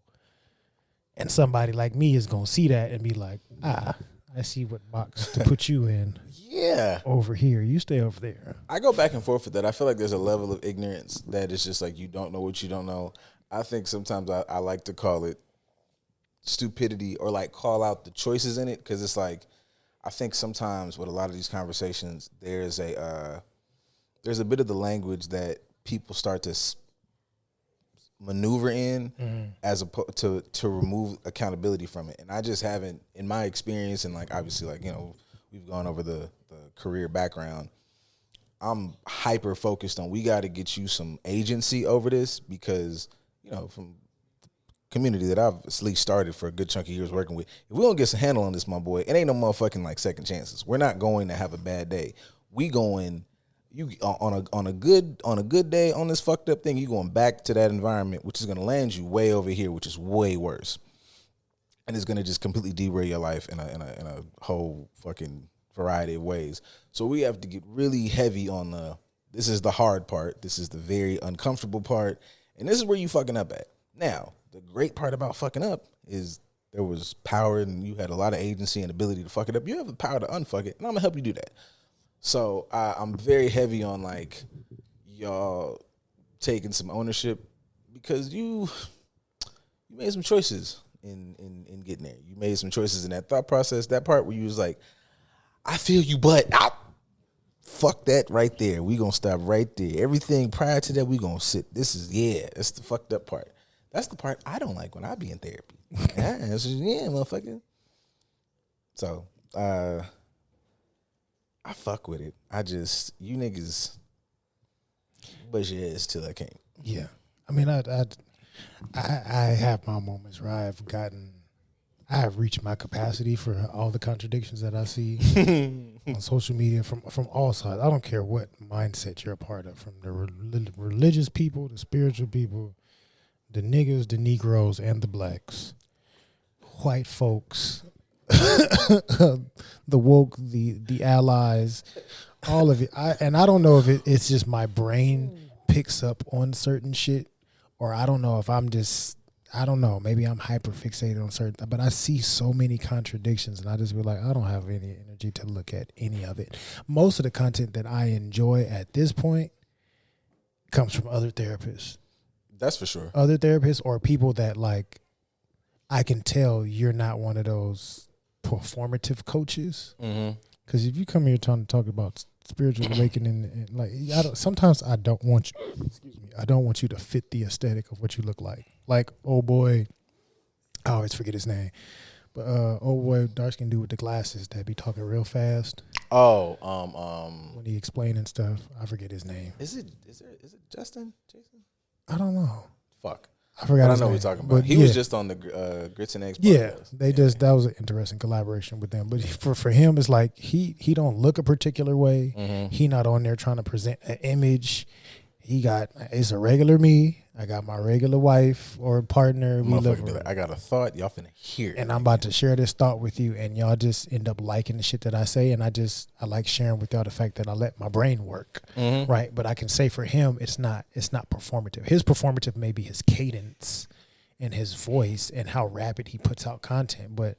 And somebody like me is going to see that and be like, I see what box to put you in. Yeah. Over here. You stay over there. I go back and forth with that. I feel like there's a level of ignorance that is just like, you don't know what you don't know. I think sometimes I like to call it stupidity, or like call out the choices in it, because it's like, I think sometimes with a lot of these conversations, there's a bit of the language that people start to maneuver in as opposed to remove accountability from it. And I just haven't, in my experience, and like obviously, like, you know, we've gone over the career background, I'm hyper focused on, we got to get you some agency over this, because, you know, from community that I've at least started for a good chunk of years working with, if we don't get some handle on this, my boy, it ain't no motherfucking like second chances. We're not going to have a bad day. We going, you on a good day on this fucked up thing, you going back to that environment, which is going to land you way over here, which is way worse, and it's going to just completely derail your life in a whole fucking variety of ways. So we have to get really heavy on this is the hard part, this is the very uncomfortable part, and this is where you fucking up at. Now, the great part about fucking up is there was power, and you had a lot of agency and ability to fuck it up. You have the power to unfuck it, and I'm gonna help you do that. So I'm very heavy on like y'all taking some ownership, because you made some choices in getting there. You made some choices in that thought process, that part where you was like, I feel you, but fuck that right there. We gonna stop right there. Everything prior to that, we gonna sit. That's the fucked up part. That's the part I don't like when I be in therapy. Yeah, motherfucker. So, I fuck with it. You niggas bust your ass till I can't. Yeah. I mean, I have my moments where I have reached my capacity for all the contradictions that I see on social media from all sides. I don't care what mindset you're a part of, from the religious people, the spiritual people, the niggas, the Negroes, and the blacks, white folks, the woke, the allies, all of it. I don't know if it's just my brain picks up on certain shit, or I don't know if I don't know, maybe I'm hyper fixated on certain, but I see so many contradictions, and I just be like, I don't have any energy to look at any of it. Most of the content that I enjoy at this point comes from other therapists. That's for sure. Other therapists or people that like, I can tell you're not one of those performative coaches. Because if you come here trying to talk about spiritual awakening, and like, sometimes I don't want you. Excuse me. I don't want you to fit the aesthetic of what you look like. Like, oh boy, I always forget his name, but oh boy, dark skinned dude with the glasses that be talking real fast. Oh, when he explaining stuff, I forget his name. Is it Justin? Jason? I don't know. Fuck. I forgot. I know what you're talking about. He was just on the Grits and Eggs podcast. Yeah, that was an interesting collaboration with them. But for him, it's like he don't look a particular way. He not on there trying to present an image. It's a regular me. I got my regular wife or partner. I got a thought. Y'all finna hear it. And I'm about to share this thought with you, and y'all just end up liking the shit that I say. And I like sharing with y'all the fact that I let my brain work, right? But I can say for him, it's not performative. His performative may be his cadence and his voice and how rapid he puts out content. But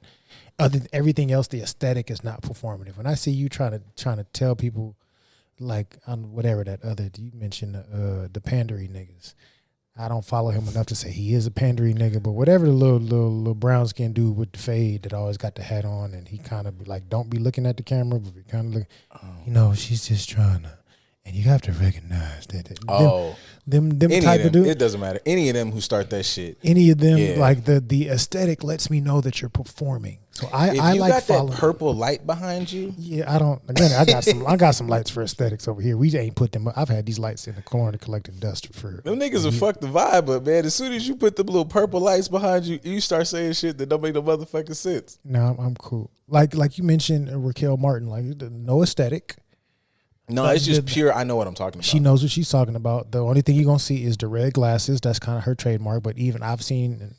other than everything else, the aesthetic is not performative. When I see you trying to tell people, like on whatever that other you mentioned, the pandery niggas. I don't follow him enough to say he is a pandery nigga, but whatever the little brown skinned dude with the fade that always got the hat on, and he kind of be like, don't be looking at the camera, but be kind of look, she's just trying to, and you have to recognize that. Them type of dude. It doesn't matter. Any of them who start that shit. Any of them, like the aesthetic lets me know that you're performing. So I like got following. That purple light behind you. Yeah, I don't. Again, I got some lights for aesthetics over here. We ain't put them up. I've had these lights in the corner collecting dust for. Them niggas will fuck the vibe up, man. As soon as you put the little purple lights behind you, you start saying shit that don't make no motherfucking sense. No, I'm cool. Like you mentioned, Raquel Martin, like no aesthetic. No, it's just pure. I know what I'm talking about. She knows what she's talking about. The only thing you're going to see is the red glasses. That's kind of her trademark. But even I've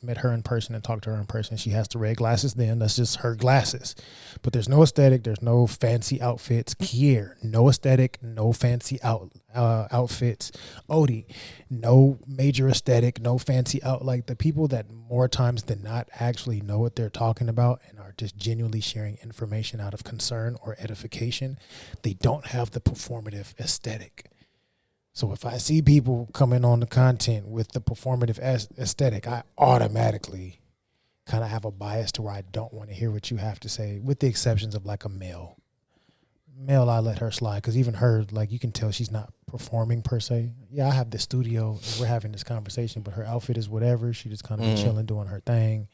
met her in person and talked to her in person. She has the red glasses then. That's just her glasses. But there's no aesthetic. There's no fancy outfits. Kier, no aesthetic, no fancy outfits. Odie, no major aesthetic, no fancy out. Like the people that more times than not actually know what they're talking about and are just genuinely sharing information out of concern or edification, they don't have the performative aesthetic. So if I see people coming on the content with the performative aesthetic, I automatically kind of have a bias to where I don't want to hear what you have to say, with the exceptions of like a male. I let her slide because even her, like you can tell she's not performing per se. Yeah, I have the studio, we're having this conversation, but her outfit is whatever. She just kind of chilling, doing her thing.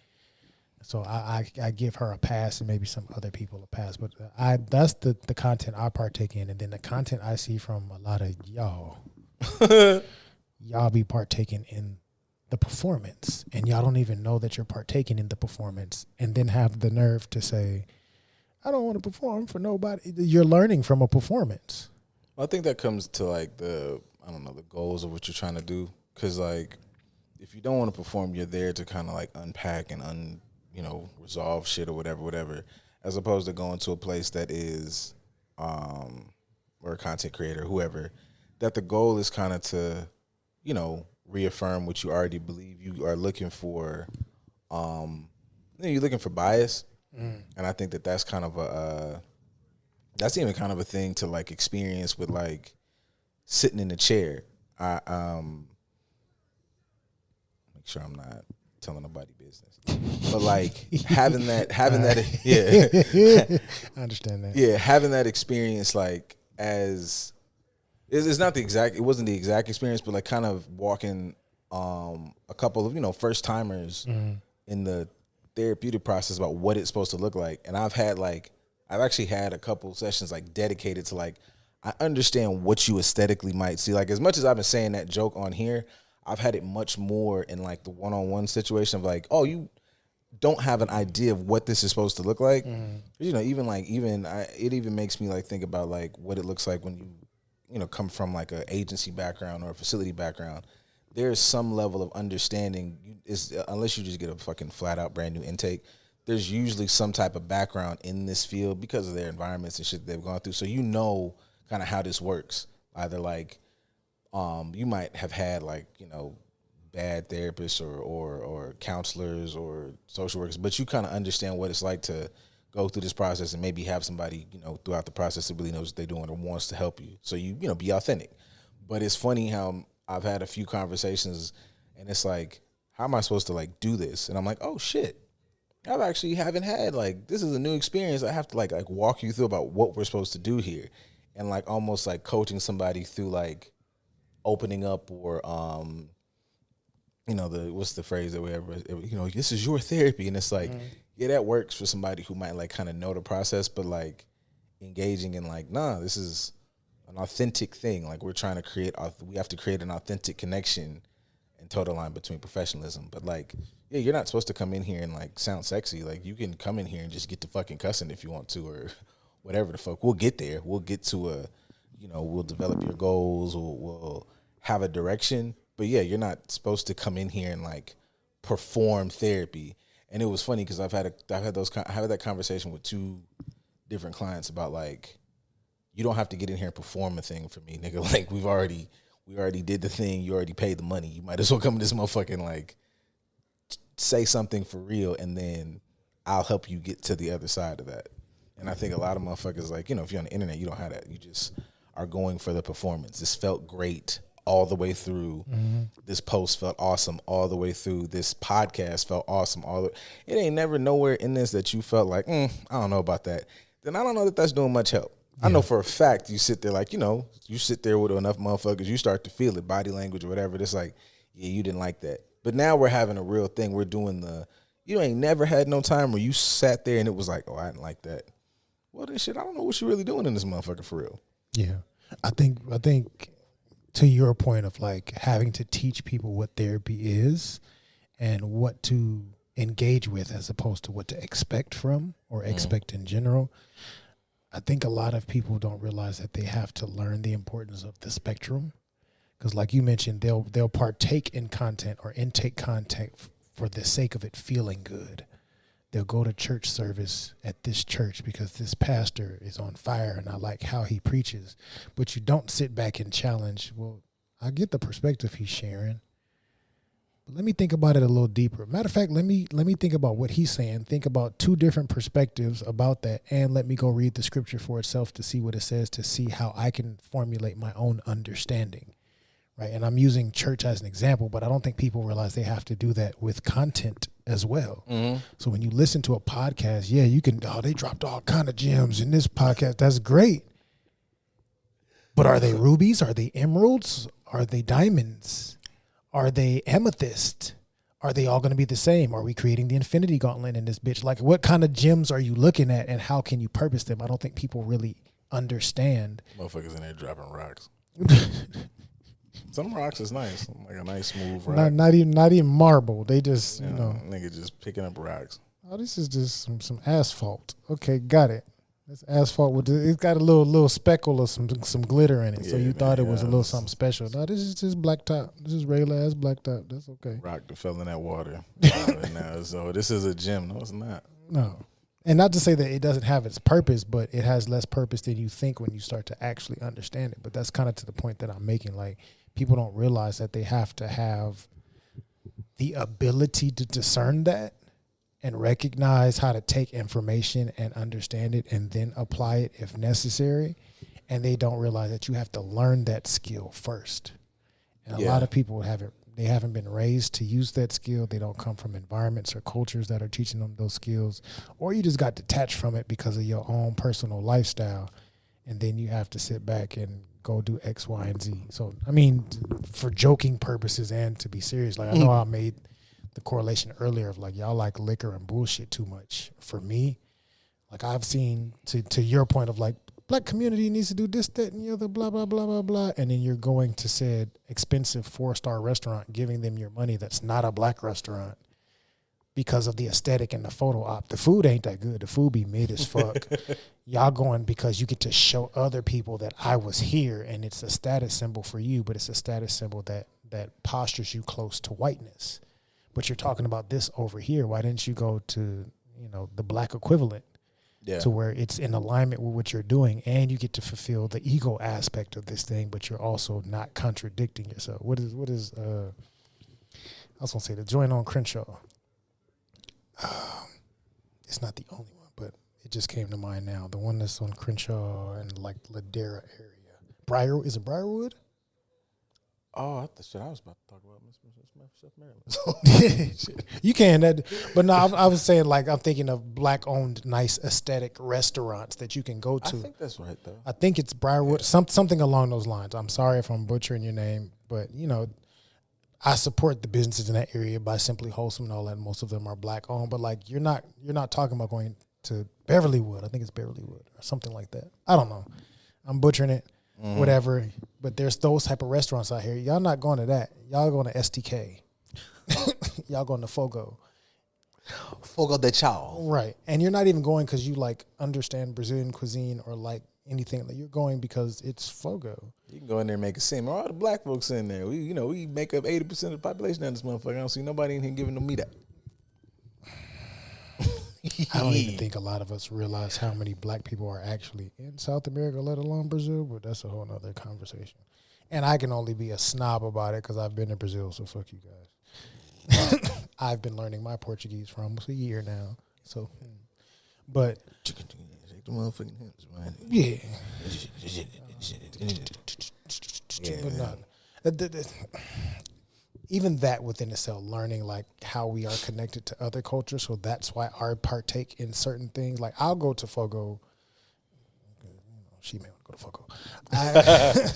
So I give her a pass, and maybe some other people a pass. But that's the content I partake in, and then the content I see from a lot of y'all, y'all be partaking in the performance, and y'all don't even know that you're partaking in the performance, and then have the nerve to say, I don't want to perform for nobody. You're learning from a performance. Well, I think that comes to like the goals of what you're trying to do. Because like, if you don't want to perform, you're there to kind of like unpack and resolve shit or whatever, as opposed to going to a place that is, or a content creator, whoever, that the goal is kind of to, reaffirm what you already believe. You are looking for, you're looking for bias. And I think that's kind of that's even kind of a thing to like experience with like sitting in a chair. Make sure I'm not telling nobody business, but like having that, yeah, I understand that. Yeah, having that experience, like as it's not it wasn't the exact experience, but like kind of walking a couple of first timers in the therapeutic process about what it's supposed to look like. And I've actually had a couple sessions like dedicated to like, I understand what you aesthetically might see. Like as much as I've been saying that joke on here, I've had it much more in like the one-on-one situation of like, oh, you don't have an idea of what this is supposed to look like. It even makes me like think about like what it looks like when you come from like a agency background or a facility background. There's some level of understanding, unless you just get a fucking flat out brand new intake, there's usually some type of background in this field because of their environments and shit they've gone through. So kind of how this works. Either like you might have had like, bad therapists or counselors or social workers, but you kind of understand what it's like to go through this process and maybe have somebody, throughout the process that really knows what they're doing and wants to help you. So be authentic. But it's funny how I've had a few conversations and it's like, how am I supposed to like do this? And I'm like, oh shit, I've actually haven't had like, this is a new experience. I have to like walk you through about what we're supposed to do here, and like almost like coaching somebody through like opening up or what's the phrase that we ever, this is your therapy. And it's like, yeah, that works for somebody who might like kind of know the process, but like engaging in like, nah, this is an authentic thing. Like we have to create an authentic connection and total line between professionalism. But like, yeah, you're not supposed to come in here and like sound sexy. Like you can come in here and just get to fucking cussing if you want to, or whatever the fuck. We'll get there. We'll get to we'll develop your goals. We'll have a direction. But yeah, you're not supposed to come in here and like perform therapy. And it was funny because I had that conversation with two different clients about like, you don't have to get in here and perform a thing for me, nigga. Like we already did the thing. You already paid the money. You might as well come to this motherfucking like say something for real, and then I'll help you get to the other side of that. And I think a lot of motherfuckers like, if you're on the internet, you don't have that. You just are going for the performance. This felt great all the way through. This post felt awesome all the way through. This podcast felt awesome it ain't never nowhere in this that you felt like, I don't know about that. Then I don't know that that's doing much help. Yeah. I know for a fact you sit there like, you sit there with enough motherfuckers, you start to feel it, body language or whatever. It's like, yeah, you didn't like that. But now we're having a real thing. We're doing you ain't never had no time where you sat there and it was like, oh, I didn't like that. Well, then shit, I don't know what you're really doing in this motherfucker for real. Yeah. I think to your point of like having to teach people what therapy is and what to engage with as opposed to what to expect from or expect in general, I think a lot of people don't realize that they have to learn the importance of the spectrum. Because like you mentioned, they'll partake in content or intake content for the sake of it feeling good. They'll go to church service at this church because this pastor is on fire and I like how he preaches. But you don't sit back and challenge, well, I get the perspective he's sharing, but let me think about it a little deeper. Matter of fact, let me think about what he's saying. Think about two different perspectives about that, and let me go read the scripture for itself to see what it says, to see how I can formulate my own understanding. Right. And I'm using church as an example, but I don't think people realize they have to do that with content as well. So when you listen to a podcast, yeah, you can, they dropped all kind of gems in this podcast. That's great. But are they rubies? Are they emeralds? Are they diamonds? Are they amethyst? Are they all going to be the same? Are we creating the infinity gauntlet in this bitch? Like, what kind of gems are you looking at and how can you purpose them? I don't think people really understand. Motherfuckers in there dropping rocks. Some rocks is nice, like a nice smooth rock. Not even marble. They just, nigga just picking up rocks. Oh, this is just some asphalt. Okay, got it. That's asphalt it's got a little speckle or some glitter in it. Yeah, so you thought it was a little something special. No, this is just blacktop. This is regular ass blacktop. That's okay. Rock that fell in that water. Now, so this is a gem. No, it's not. No. And not to say that it doesn't have its purpose, but it has less purpose than you think when you start to actually understand it. But that's kind of to the point that I'm making. Like, people don't realize that they have to have the ability to discern that and recognize how to take information and understand it and then apply it if necessary. And they don't realize that you have to learn that skill first. And a lot of people haven't been raised to use that skill. They don't come from environments or cultures that are teaching them those skills, or you just got detached from it because of your own personal lifestyle. And then you have to sit back and go do X, Y, and Z. So, I mean, for joking purposes and to be serious, like I know I made the correlation earlier of like, y'all like liquor and bullshit too much. For me, like I've seen to your point of like, black community needs to do this, that, and the other, blah, blah, blah, blah, blah. And then you're going to said expensive 4-star restaurant, giving them your money that's not a black restaurant because of the aesthetic and the photo op. The food ain't that good. The food be mid as fuck. Y'all going because you get to show other people that I was here, and it's a status symbol for you, but it's a status symbol that postures you close to whiteness. But you're talking about this over here. Why didn't you go to, the black equivalent? Yeah. to where it's in alignment with what you're doing, and you get to fulfill the ego aspect of this thing, but you're also not contradicting yourself. What is I was gonna say the joint on Crenshaw. It's not the only one, but it just came to mind now. The one that's on Crenshaw and like Ladera area. Is it Briarwood? Oh, I was about to talk about Miss Maryland. You can, but no, I was saying like I'm thinking of black-owned, nice, aesthetic restaurants that you can go to. I think that's right though. I think it's Briarwood, something along those lines. I'm sorry if I'm butchering your name, but I support the businesses in that area by Simply Wholesome and all that. Most of them are black-owned, but like you're not talking about going to Beverlywood. I think it's Beverlywood or something like that. I don't know. I'm butchering it. Whatever, but there's those type of restaurants out here. Y'all not going to that. Y'all going to STK. Y'all going to Fogo de Chao. Right. And you're not even going because you like understand Brazilian cuisine or like anything. You're going because it's Fogo. You can go in there and make a scene. All the black folks in there. We make up 80% of the population in this motherfucker. I don't see nobody in here giving them meat up. I don't even think a lot of us realize how many black people are actually in South America, let alone Brazil, but that's a whole nother conversation. And I can only be a snob about it because I've been to Brazil, so fuck you guys. I've been learning my Portuguese for almost a year now. So, but yeah. But not. Even that within itself, learning like how we are connected to other cultures. So that's why I partake in certain things. Like I'll go to Fogo. She may want to go to Fogo.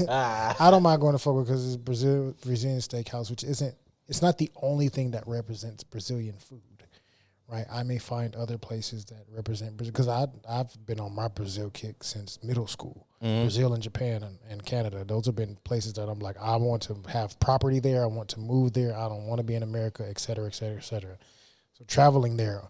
I don't mind going to Fogo because it's Brazilian steakhouse, which it's not the only thing that represents Brazilian food. Right, I may find other places that represent Brazil because I've been on my Brazil kick since middle school. Brazil and Japan and Canada, those have been places that I'm like, I want to have property there. I want to move there. I don't want to be in America, et cetera, et cetera, et cetera. So traveling there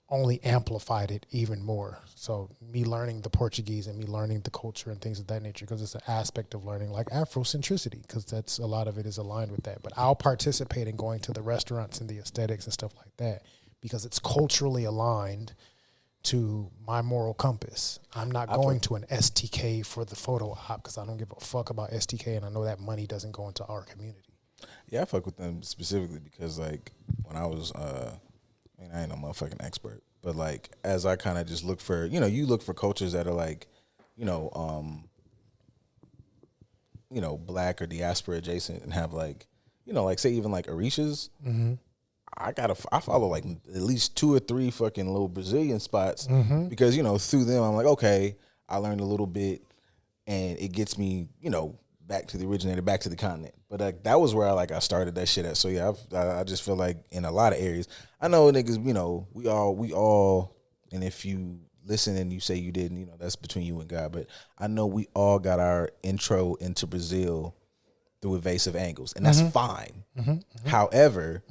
only amplified it even more. So me learning the Portuguese and me learning the culture and things of that nature, because it's an aspect of learning like Afrocentricity, because that's a lot of it is aligned with that. But I'll participate in going to the restaurants and the aesthetics and stuff like that because it's culturally aligned to my moral compass. I'm not going to an STK for the photo op because I don't give a fuck about STK, and I know that money doesn't go into our community. Yeah, I fuck with them specifically because, like, when I was, I ain't no motherfucking expert, but, like, as I kind of just look for, you look for cultures that are, like, black or diaspora adjacent and have, like, like, say even, like, Orishas. Mm-hmm. I follow like at least 2 or 3 fucking little Brazilian spots because, through them I'm like, okay, I learned a little bit and it gets me, back to the originator, back to the continent. But that was where I started that shit at. So yeah, I just feel like in a lot of areas, I know niggas, we all, and if you listen and you say you didn't, that's between you and God. But I know we all got our intro into Brazil through evasive angles, and that's fine. However,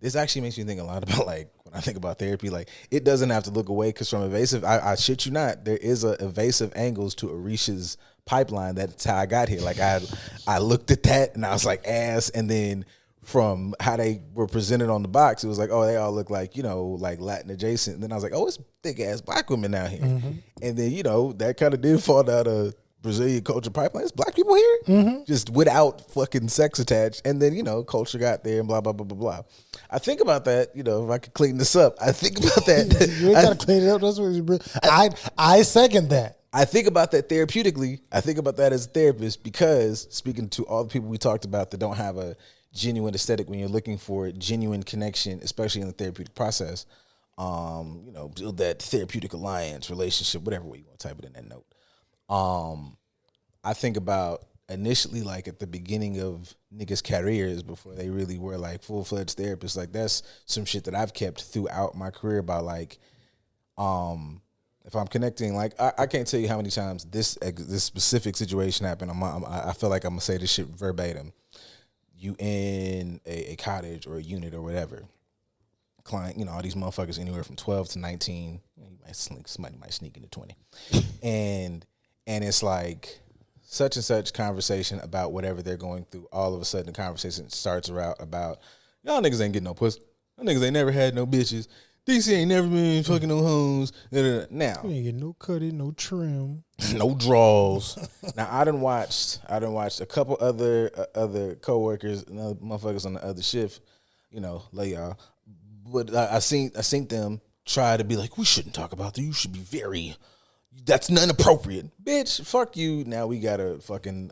this actually makes me think a lot about, like, when I think about therapy, like, it doesn't have to look away because from evasive, I shit you not, there is a evasive angles to Orisha's pipeline. That's how I got here. Like, I looked at that and I was like, ass. And then from how they were presented on the box, it was like, oh, they all look like, like Latin adjacent. And then I was like, oh, it's thick ass black women out here. And then, that kind of did fall out of Brazilian culture pipeline. It's black people here, just without fucking sex attached. And then, culture got there and blah, blah, blah, blah, blah. I think about that, if I could clean this up. I think about that. You ain't got to clean it up. That's what I second that. I think about that therapeutically. I think about that as a therapist because speaking to all the people we talked about that don't have a genuine aesthetic when you're looking for genuine connection, especially in the therapeutic process, build that therapeutic alliance, relationship, whatever way you want to type it in that note. I think about initially, like at the beginning of niggas' careers before they really were like full-fledged therapists. Like that's some shit that I've kept throughout my career about like, if I'm connecting, like I can't tell you how many times this specific situation happened. I feel like I'm gonna say this shit verbatim. You in a cottage or a unit or whatever. Client, all these motherfuckers anywhere from 12 to 19. Somebody might sneak into 20, and it's like such and such conversation about whatever they're going through. All of a sudden, the conversation starts about y'all niggas ain't getting no pussy. Y'all niggas ain't never had no bitches. DC ain't never been fucking no hoes. Now, You ain't get no cutting, no trim. no draws. Now I done watched a couple other coworkers and other motherfuckers on the other shift, lay y'all. But I seen them try to be like, we shouldn't talk about that. You should be that's none appropriate. Bitch, fuck you. Now we got a fucking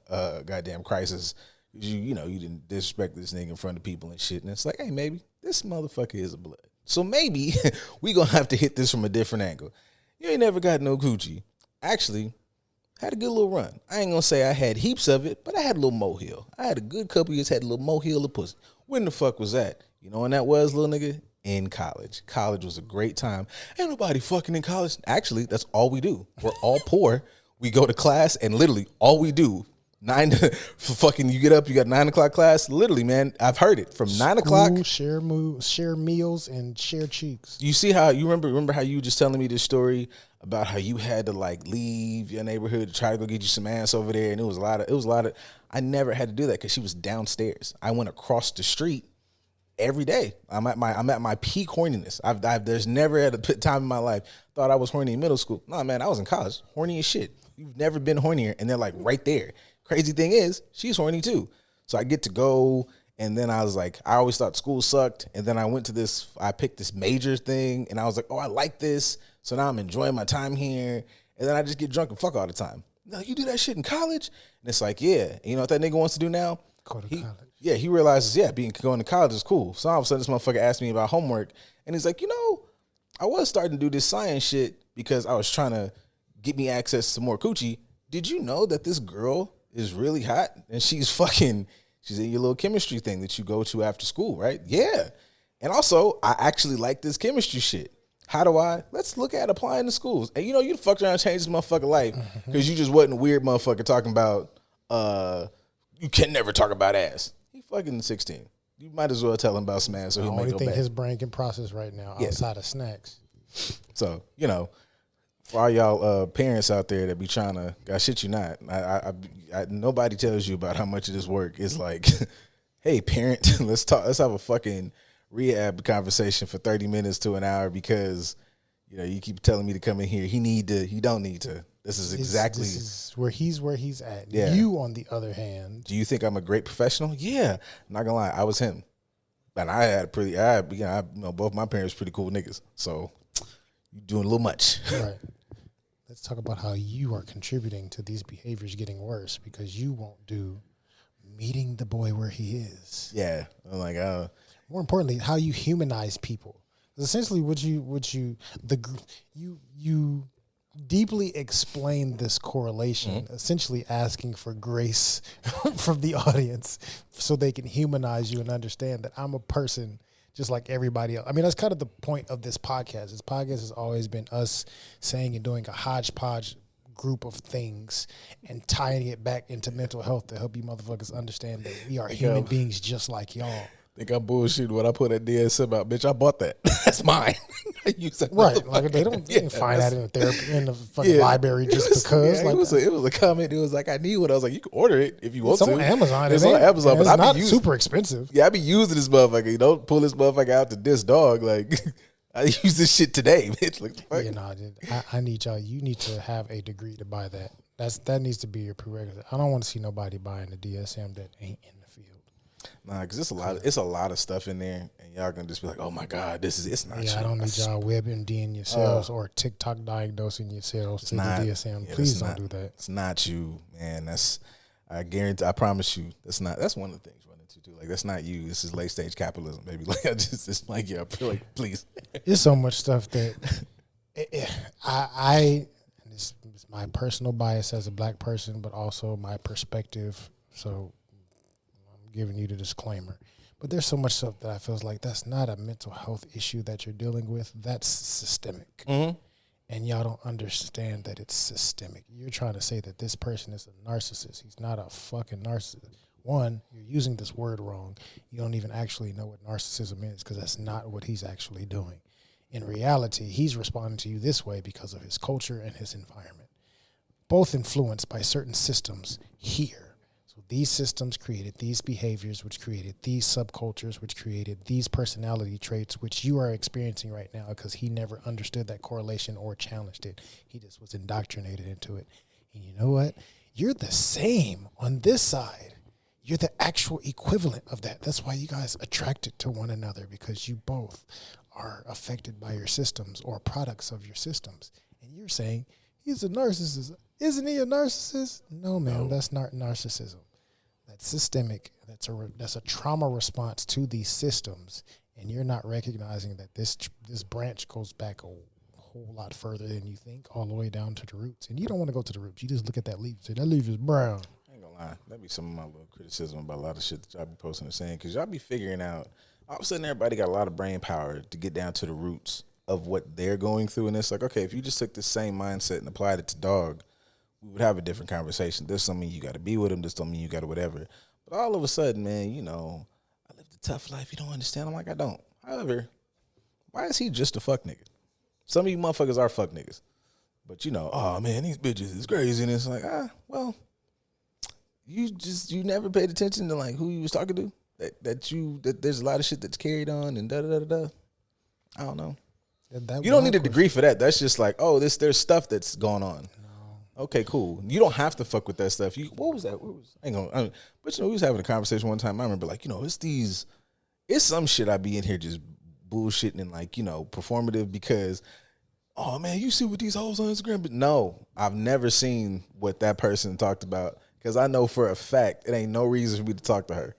goddamn crisis. You didn't disrespect this nigga in front of people and shit. And it's like, hey, maybe this motherfucker is a blood. So maybe we gonna have to hit this from a different angle. You ain't never got no coochie. Actually, had a good little run. I ain't gonna say I had heaps of it, but I had a little molehill. I had a good couple years, had a little molehill of pussy. When the fuck was that? You know when that was, little nigga? In college. College was a great time. Ain't nobody fucking in college. Actually, that's all we do. We're all poor. We go to class and literally all we do, 9 to fucking, you get up, you got 9 o'clock class. Literally, man, I've heard it from 9 o'clock. Share meals and share cheeks. You see how, you remember how you were just telling me this story about how you had to like leave your neighborhood to try to go get you some ass over there. And it was a lot of, I never had to do that because she was downstairs. I went across the street every day. I'm at my peak horniness. There's never at a time in my life thought I was horny in middle school. No, man, I was in college, horny as shit. You've never been hornier, and they're like right there. Crazy thing is, she's horny too. So I get to go, and then I was like, I always thought school sucked, and then I picked this major thing, and I was like, oh, I like this. So now I'm enjoying my time here, and then I just get drunk and fuck all the time. No, you do that shit in college? And it's like, yeah. And you know what that nigga wants to do now? Go to college. Yeah, he realizes, going to college is cool. So all of a sudden, this motherfucker asked me about homework, and he's like, I was starting to do this science shit because I was trying to get me access to more coochie. Did you know that this girl is really hot and she's in your little chemistry thing that you go to after school, right? Yeah. And also, I actually like this chemistry shit. How do let's look at applying to schools. And you fucked around and changed this motherfucker life because you just wasn't a weird motherfucker talking about, you can never talk about ass. He fucking 16. You might as well tell him about some ass so he'll make no bad. The only thing his brain can process right now outside of snacks. So, for all y'all parents out there that be trying to, I shit you not, nobody tells you about how much of this work is like, hey, parent, let's have a fucking rehab conversation for 30 minutes to an hour because, you keep telling me to come in here. He don't need to. This is where he's at. Yeah. You, on the other hand. Do you think I'm a great professional? Yeah. I'm not gonna lie, I was him. And I had both my parents pretty cool niggas. So you doing a little much. Right. Let's talk about how you are contributing to these behaviors getting worse because you won't do meeting the boy where he is. Yeah. I'm like, more importantly, how you humanize people. Essentially, you deeply explain this correlation, essentially asking for grace from the audience so they can humanize you and understand that I'm a person just like everybody else. I mean, that's kind of the point of this podcast. This podcast has always been us saying and doing a hodgepodge group of things and tying it back into mental health to help you motherfuckers understand that we are human beings just like y'all. Think I'm bullshitting when I put that DSM out, bitch. I bought that. That's mine. I use that. Right. Like they don't find that in the therapy in the fucking library just because. Yeah, it was a comment. It was like, I need one. I was like, you can order it if you want to. It's on Amazon. It's on Amazon, but it's not super expensive. Yeah, I be using this motherfucker. You don't pull this motherfucker out to diss dog. Like I use this shit today, bitch. Like, I need y'all. You need to have a degree to buy that. That needs to be your prerequisite. I don't want to see nobody buying a DSM that ain't in the field. Nah, because it's a lot of stuff in there, and y'all gonna just be like, "Oh my god, it's not." Yeah, I don't need y'all WebMDing yourselves or TikTok diagnosing yourselves to the DSM. Please don't do that. It's not you, man. I guarantee. I promise you, that's one of the things running into too. Like that's not you. This is late stage capitalism, baby. Like it's like I feel like please. There's so much stuff that this is my personal bias as a black person, but also my perspective. So. Giving you the disclaimer, but there's so much stuff that I feel like that's not a mental health issue that you're dealing with. That's systemic, and y'all don't understand that it's systemic. You're trying to say that this person is a narcissist. He's not a fucking narcissist. One, you're using this word wrong. You don't even actually know what narcissism is because that's not what he's actually doing. In reality, he's responding to you this way because of his culture and his environment, both influenced by certain systems here. So these systems created these behaviors, which created these subcultures, which created these personality traits, which you are experiencing right now because he never understood that correlation or challenged it. He just was indoctrinated into it. And you know what? You're the same on this side. You're the actual equivalent of that. That's why you guys attracted to one another, because you both are affected by your systems or products of your systems. And you're saying, he's a narcissist. Isn't he a narcissist? No, man, that's not narcissism. That's systemic. That's a trauma response to these systems. And you're not recognizing that this branch goes back a whole lot further than you think, all the way down to the roots. And you don't want to go to the roots. You just look at that leaf and say, that leaf is brown. I ain't gonna lie. That'd be some of my little criticism about a lot of shit that y'all be posting and saying, because y'all be figuring out, all of a sudden everybody got a lot of brain power to get down to the roots of what they're going through. And it's like, okay, if you just took the same mindset and applied it to dog, we would have a different conversation. This don't mean you got to be with him. This don't mean you got to whatever. But all of a sudden, man, you know, I lived a tough life. You don't understand. I'm like, I don't. However, why is he just a fuck nigga? Some of you motherfuckers are fuck niggas. But, you know, oh, man, these bitches is crazy. And it's like, well, you never paid attention to, like, who you was talking to? That there's a lot of shit that's carried on and da-da-da-da-da. I don't know. You don't need a degree for that. That's just like, oh, there's stuff that's going on. No. Okay, cool. You don't have to fuck with that stuff. What was that? But you know, we was having a conversation one time. I remember, like, you know, it's some shit I be in here just bullshitting and, like, you know, performative because, oh man, you see what these hoes on Instagram? But no, I've never seen what that person talked about, because I know for a fact it ain't no reason for me to talk to her.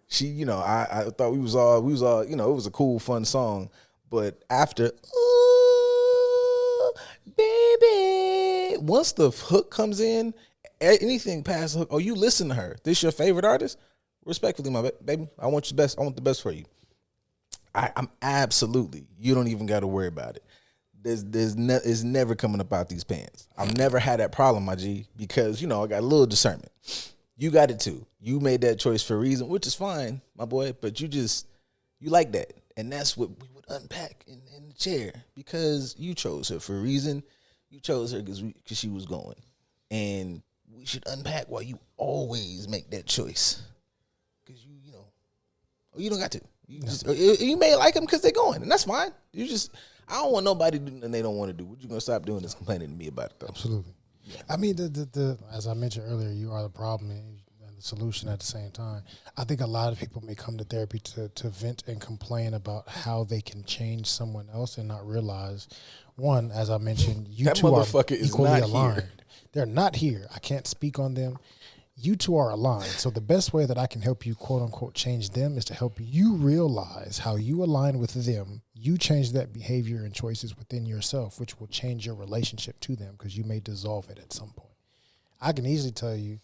She, you know, I thought we was all, you know, it was a cool, fun song. But after, ooh, baby, once the hook comes in, anything past the hook, oh, you listen to her. This your favorite artist? Respectfully, my baby, I want your best. I want the best for you. I'm absolutely, you don't even got to worry about it. It's never coming up out these pants. I've never had that problem, my G, because, you know, I got a little discernment. You got it too. You made that choice for a reason, which is fine, my boy, but you like that. And that's what we would unpack in the chair, because you chose her for a reason. You chose her because she was going. And we should unpack why you always make that choice. Because you know, you don't got to. You may like them because they're going, and that's fine. I don't want nobody to do nothing they don't want to do. What you gonna stop doing is complaining to me about it, though. Absolutely. Yeah. I mean, the as I mentioned earlier, you are the problem and the solution at the same time. I think a lot of people may come to therapy to vent and complain about how they can change someone else and not realize, one, as I mentioned, you two are equally aligned. Here. They're not here. I can't speak on them. You two are aligned. So the best way that I can help you, quote unquote, change them is to help you realize how you align with them. You change that behavior and choices within yourself, which will change your relationship to them, because you may dissolve it at some point. I can easily tell you,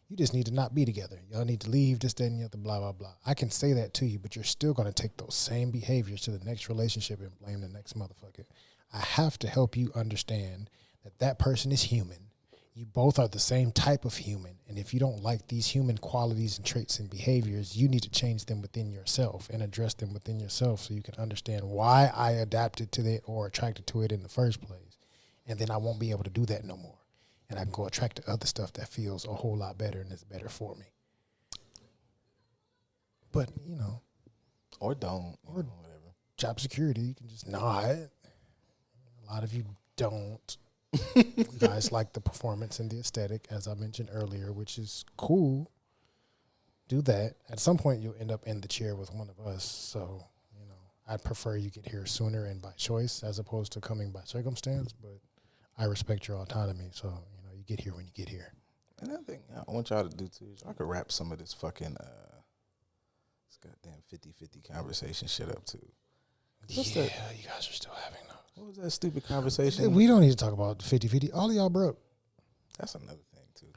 you just need to not be together. Y'all need to leave, this, that, and the other, blah, blah, blah. I can say that to you, but you're still going to take those same behaviors to the next relationship and blame the next motherfucker. I have to help you understand that that person is human. You both are the same type of human. And if you don't like these human qualities and traits and behaviors, you need to change them within yourself and address them within yourself so you can understand why I adapted to it or attracted to it in the first place. And then I won't be able to do that no more. And I can go attract to other stuff that feels a whole lot better and is better for me. But, you know. Or don't. Or whatever. Job security, you can just nod. A lot of you don't. You guys like the performance and the aesthetic, as I mentioned earlier, which is cool. Do that. At some point, you'll end up in the chair with one of us. So, you know, I'd prefer you get here sooner and by choice as opposed to coming by circumstance. But I respect your autonomy. So, you know, you get here when you get here. Another thing I want y'all to do, too, is I could wrap some of this fucking this goddamn 50-50 conversation shit up, too. You guys are still having those. What was that stupid conversation? We don't need to talk about 50-50. All of y'all broke. That's another thing, too.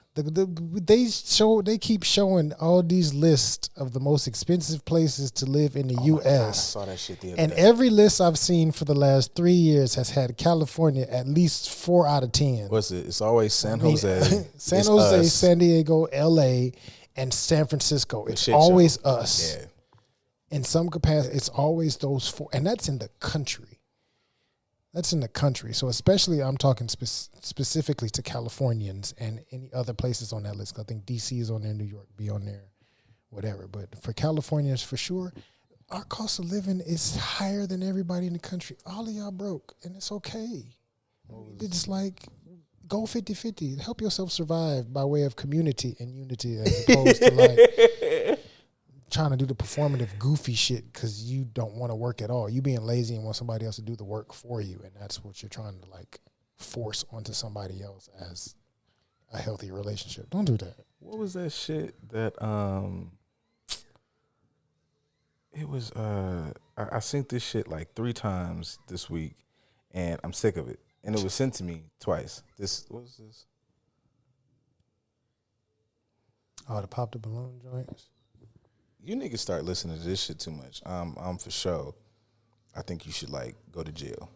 They keep showing all these lists of the most expensive places to live in the U.S. God, I saw that shit the other day. Every list I've seen for the last 3 years has had California at least 4 out of 10. What's it? It's always San Jose. San Jose, San Diego, L.A., and San Francisco. It's always us. Yeah. In some capacity, it's always those 4. And that's in the country. That's in the country. So especially I'm talking specifically to Californians and any other places on that list. I think DC is on there, New York be on there, whatever. But for Californians, for sure, our cost of living is higher than everybody in the country. All of y'all broke, and it's okay. It's like, go 50-50. Help yourself survive by way of community and unity as opposed to like trying to do the performative goofy shit because you don't want to work at all. You being lazy and want somebody else to do the work for you, and that's what you're trying to like force onto somebody else as a healthy relationship. Don't do that. What was that shit that it was I seen this shit like 3 times this week and I'm sick of it. And it was sent to me twice. What was this? Oh, the pop the balloon joints. You niggas start listening to this shit too much. I'm for sure. I think you should like go to jail.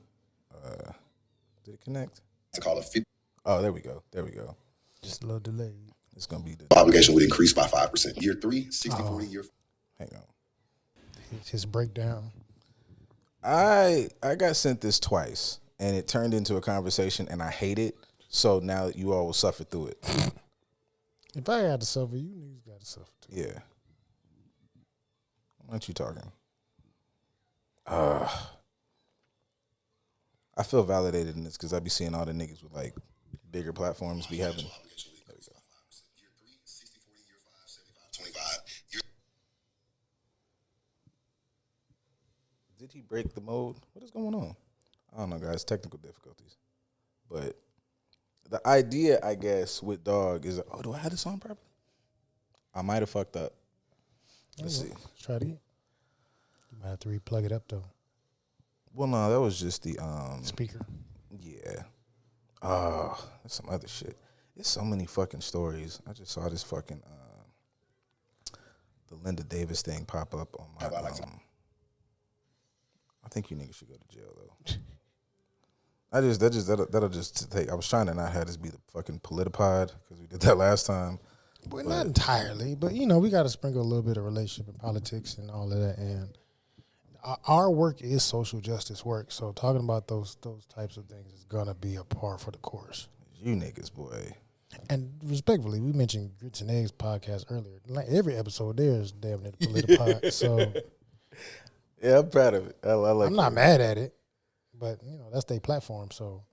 Did it connect? To call it 50. Oh, there we go. There we go. Just a little delay. It's gonna be the Obligation would increase by 5%. Year 3, 60-40 year. hang on. His breakdown. I got sent this twice and it turned into a conversation and I hate it. So now you all will suffer through it. If I had to suffer, you niggas got to suffer too. Yeah. What you talking? I feel validated in this because I be seeing all the niggas with like bigger platforms be having. There we go. Year 3, 60-40, year 5, 75-25. Did he break the mode? What is going on? I don't know, guys. Technical difficulties. But the idea, I guess, with Dog is, do I have this on properly? I might have fucked up. Let's see. Try it again. You might have to replug it up though. Well, no, that was just the Speaker. Yeah. Oh, that's some other shit. There's so many fucking stories. I just saw this fucking the Linda Davis thing pop up on my. I think you niggas should go to jail though. That'll just take. I was trying to not have this be the fucking politipod because we did that last time. Well, not entirely, but you know we got to sprinkle a little bit of relationship and politics and all of that. And our work is social justice work, so talking about those types of things is gonna be a par for the course. You niggas, boy. And respectfully, we mentioned Grits and Eggs podcast earlier. Like every episode there is damn near the politipod. So yeah, I'm proud of it. I like. I'm not mad at it, but you know that's their platform, so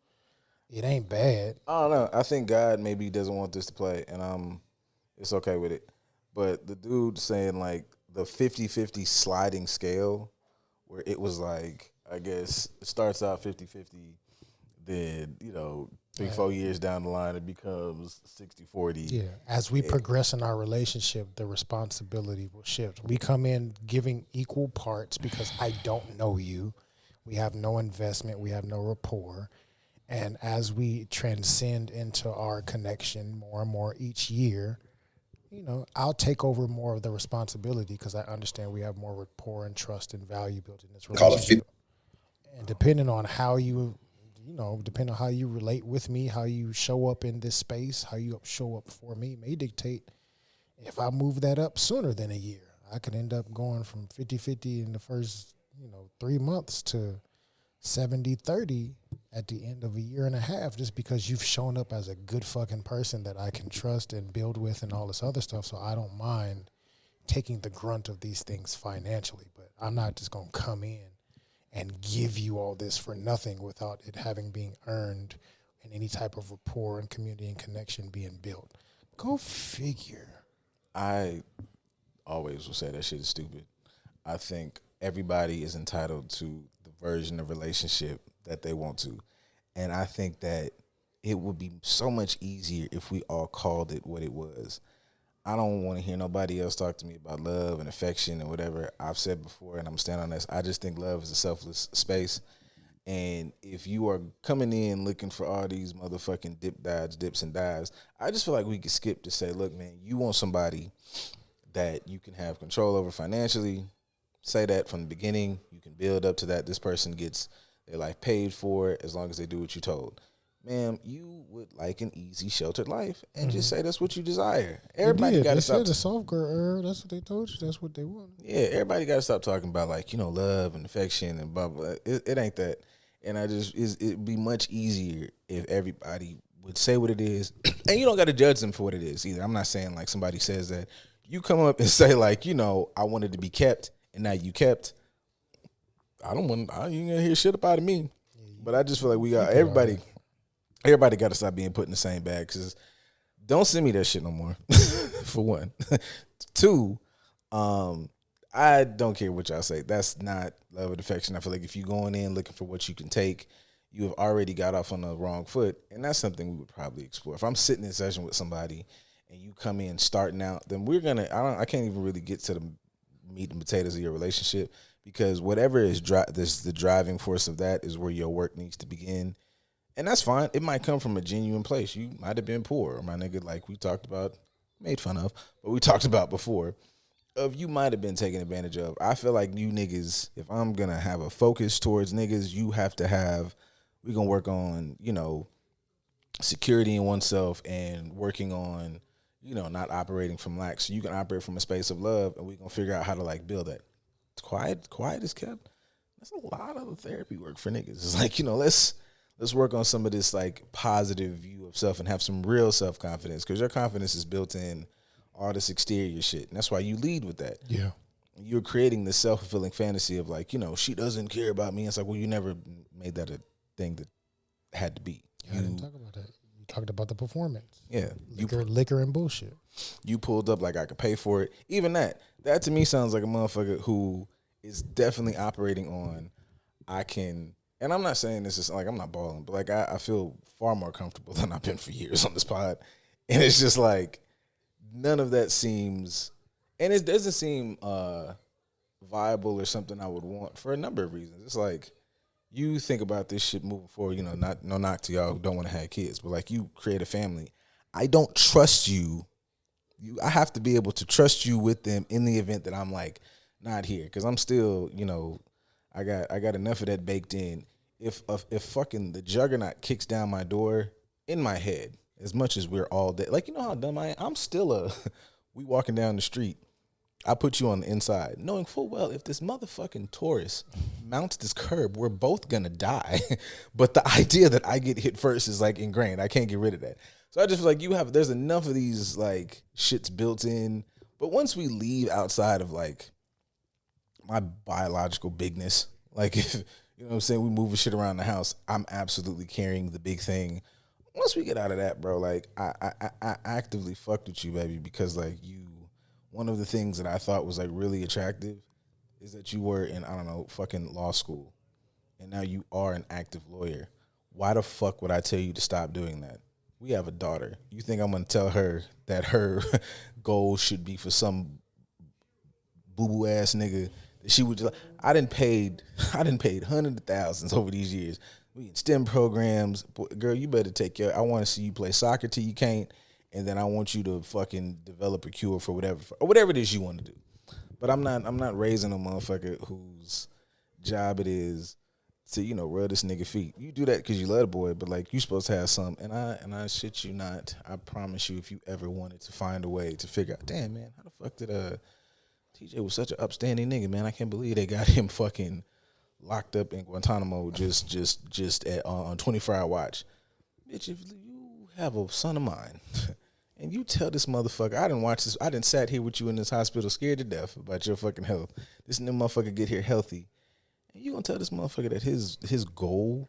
it ain't bad. I don't know. I think God maybe doesn't want this to play, and it's okay with it. But the dude saying like the 50-50 sliding scale, where it was like, I guess it starts out 50-50, then, 3-4 years down the line, it becomes 60-40. Yeah. As we progress in our relationship, the responsibility will shift. We come in giving equal parts because I don't know you. We have no investment. We have no rapport. And as we transcend into our connection more and more each year, I'll take over more of the responsibility because I understand we have more rapport and trust and value built in this relationship. And depending on how you relate with me, how you show up in this space, how you show up for me may dictate if I move that up sooner than a year. I could end up going from 50-50 in the first, 3 months to 70-30 at the end of a year and a half just because you've shown up as a good fucking person that I can trust and build with and all this other stuff. So I don't mind taking the grunt of these things financially, but I'm not just going to come in and give you all this for nothing without it having been earned and any type of rapport and community and connection being built. Go figure. I always will say that shit is stupid. I think everybody is entitled to the version of relationship that they want to. And I think that it would be so much easier if we all called it what it was. I don't want to hear nobody else talk to me about love and affection and whatever. I've said before, and I'm standing on this. I just think love is a selfless space. And if you are coming in looking for all these motherfucking dips and dives, I just feel like we could skip to say, look, man, you want somebody that you can have control over financially. Say that from the beginning. You can build up to that. This person gets their life paid for as long as they do what you told. Ma'am, you would like an easy, sheltered life, and just say that's what you desire. Everybody got to stop. The soft girl, that's what they told you. That's what they want. Yeah, everybody got to stop talking about love and affection and blah blah. It ain't that. And it'd be much easier if everybody would say what it is, and you don't got to judge them for what it is either. I'm not saying like somebody says that you come up and say like, I wanted to be kept, and now you kept. I ain't gonna hear shit about me, but I just feel like we got everybody. Everybody got to stop being put in the same bag. Because don't send me that shit no more. For one, two, I don't care what y'all say. That's not love and affection. I feel like if you're going in looking for what you can take, you have already got off on the wrong foot, and that's something we would probably explore. If I'm sitting in session with somebody and you come in starting out, then I can't even really get to the meat and potatoes of your relationship, because whatever is the driving force of that is where your work needs to begin. And that's fine. It might come from a genuine place. You might have been poor, or my nigga, like we talked about, made fun of, but we talked about before, you might have been taken advantage of. I feel like you niggas, if I'm going to have a focus towards niggas, you have to we're going to work on, security in oneself and working on, not operating from lack. So you can operate from a space of love, and we're going to figure out how to like build that. It's quiet is kept. That's a lot of therapy work for niggas. It's like, let's work on some of this like positive view of self and have some real self-confidence, because your confidence is built in all this exterior shit. And that's why you lead with that. Yeah. You're creating this self-fulfilling fantasy of like, she doesn't care about me. It's like, well, you never made that a thing that had to be. I didn't talk about that. You talked about the performance. Yeah. Liquor and bullshit. You pulled up like I could pay for it. Even that to me sounds like a motherfucker who is definitely operating on, and I'm not saying this is like, I'm not balling, but like I feel far more comfortable than I've been for years on this pod. And it's just like, none of that seems, and it doesn't seem viable or something I would want for a number of reasons. It's like, you think about this shit moving forward, no knock to y'all who don't want to have kids, but like, you create a family. I don't trust you. I have to be able to trust you with them in the event that I'm like not here, because I'm still, I got enough of that baked in. If fucking the juggernaut kicks down my door, in my head, as much as we're all dead, like, how dumb I am, I'm still we walking down the street, I put you on the inside, knowing full well if this motherfucking Taurus mounts this curb, we're both gonna die. But the idea that I get hit first is like ingrained. I can't get rid of that. So I just feel like there's enough of these like shits built in. But once we leave outside of like my biological bigness, like if, what I'm saying, we moving shit around the house, I'm absolutely carrying the big thing. Once we get out of that, bro, like I actively fucked with you, baby, because like one of the things that I thought was like really attractive is that you were in, I don't know, fucking law school, and now you are an active lawyer. Why the fuck would I tell you to stop doing that? We have a daughter. You think I'm gonna tell her that her goal should be for some boo-boo ass nigga that she would just, I done paid hundreds of thousands over these years. We in STEM programs. Boy, girl, you better take care. I want to see you play soccer till you can't, and then I want you to fucking develop a cure for whatever it is you want to do. But I'm not raising a motherfucker whose job it is to, rub this nigga feet. You do that because you love the boy, but like, you supposed to have some. And I shit you not, I promise you, if you ever wanted to find a way to figure out, damn man, how the fuck did TJ was such an upstanding nigga, man. I can't believe they got him fucking locked up in Guantanamo just on 24-hour watch. Bitch, if you have a son of mine and you tell this motherfucker, I didn't watch this, I didn't sat here with you in this hospital scared to death about your fucking health. This new motherfucker get here healthy. And you gonna tell this motherfucker that his goal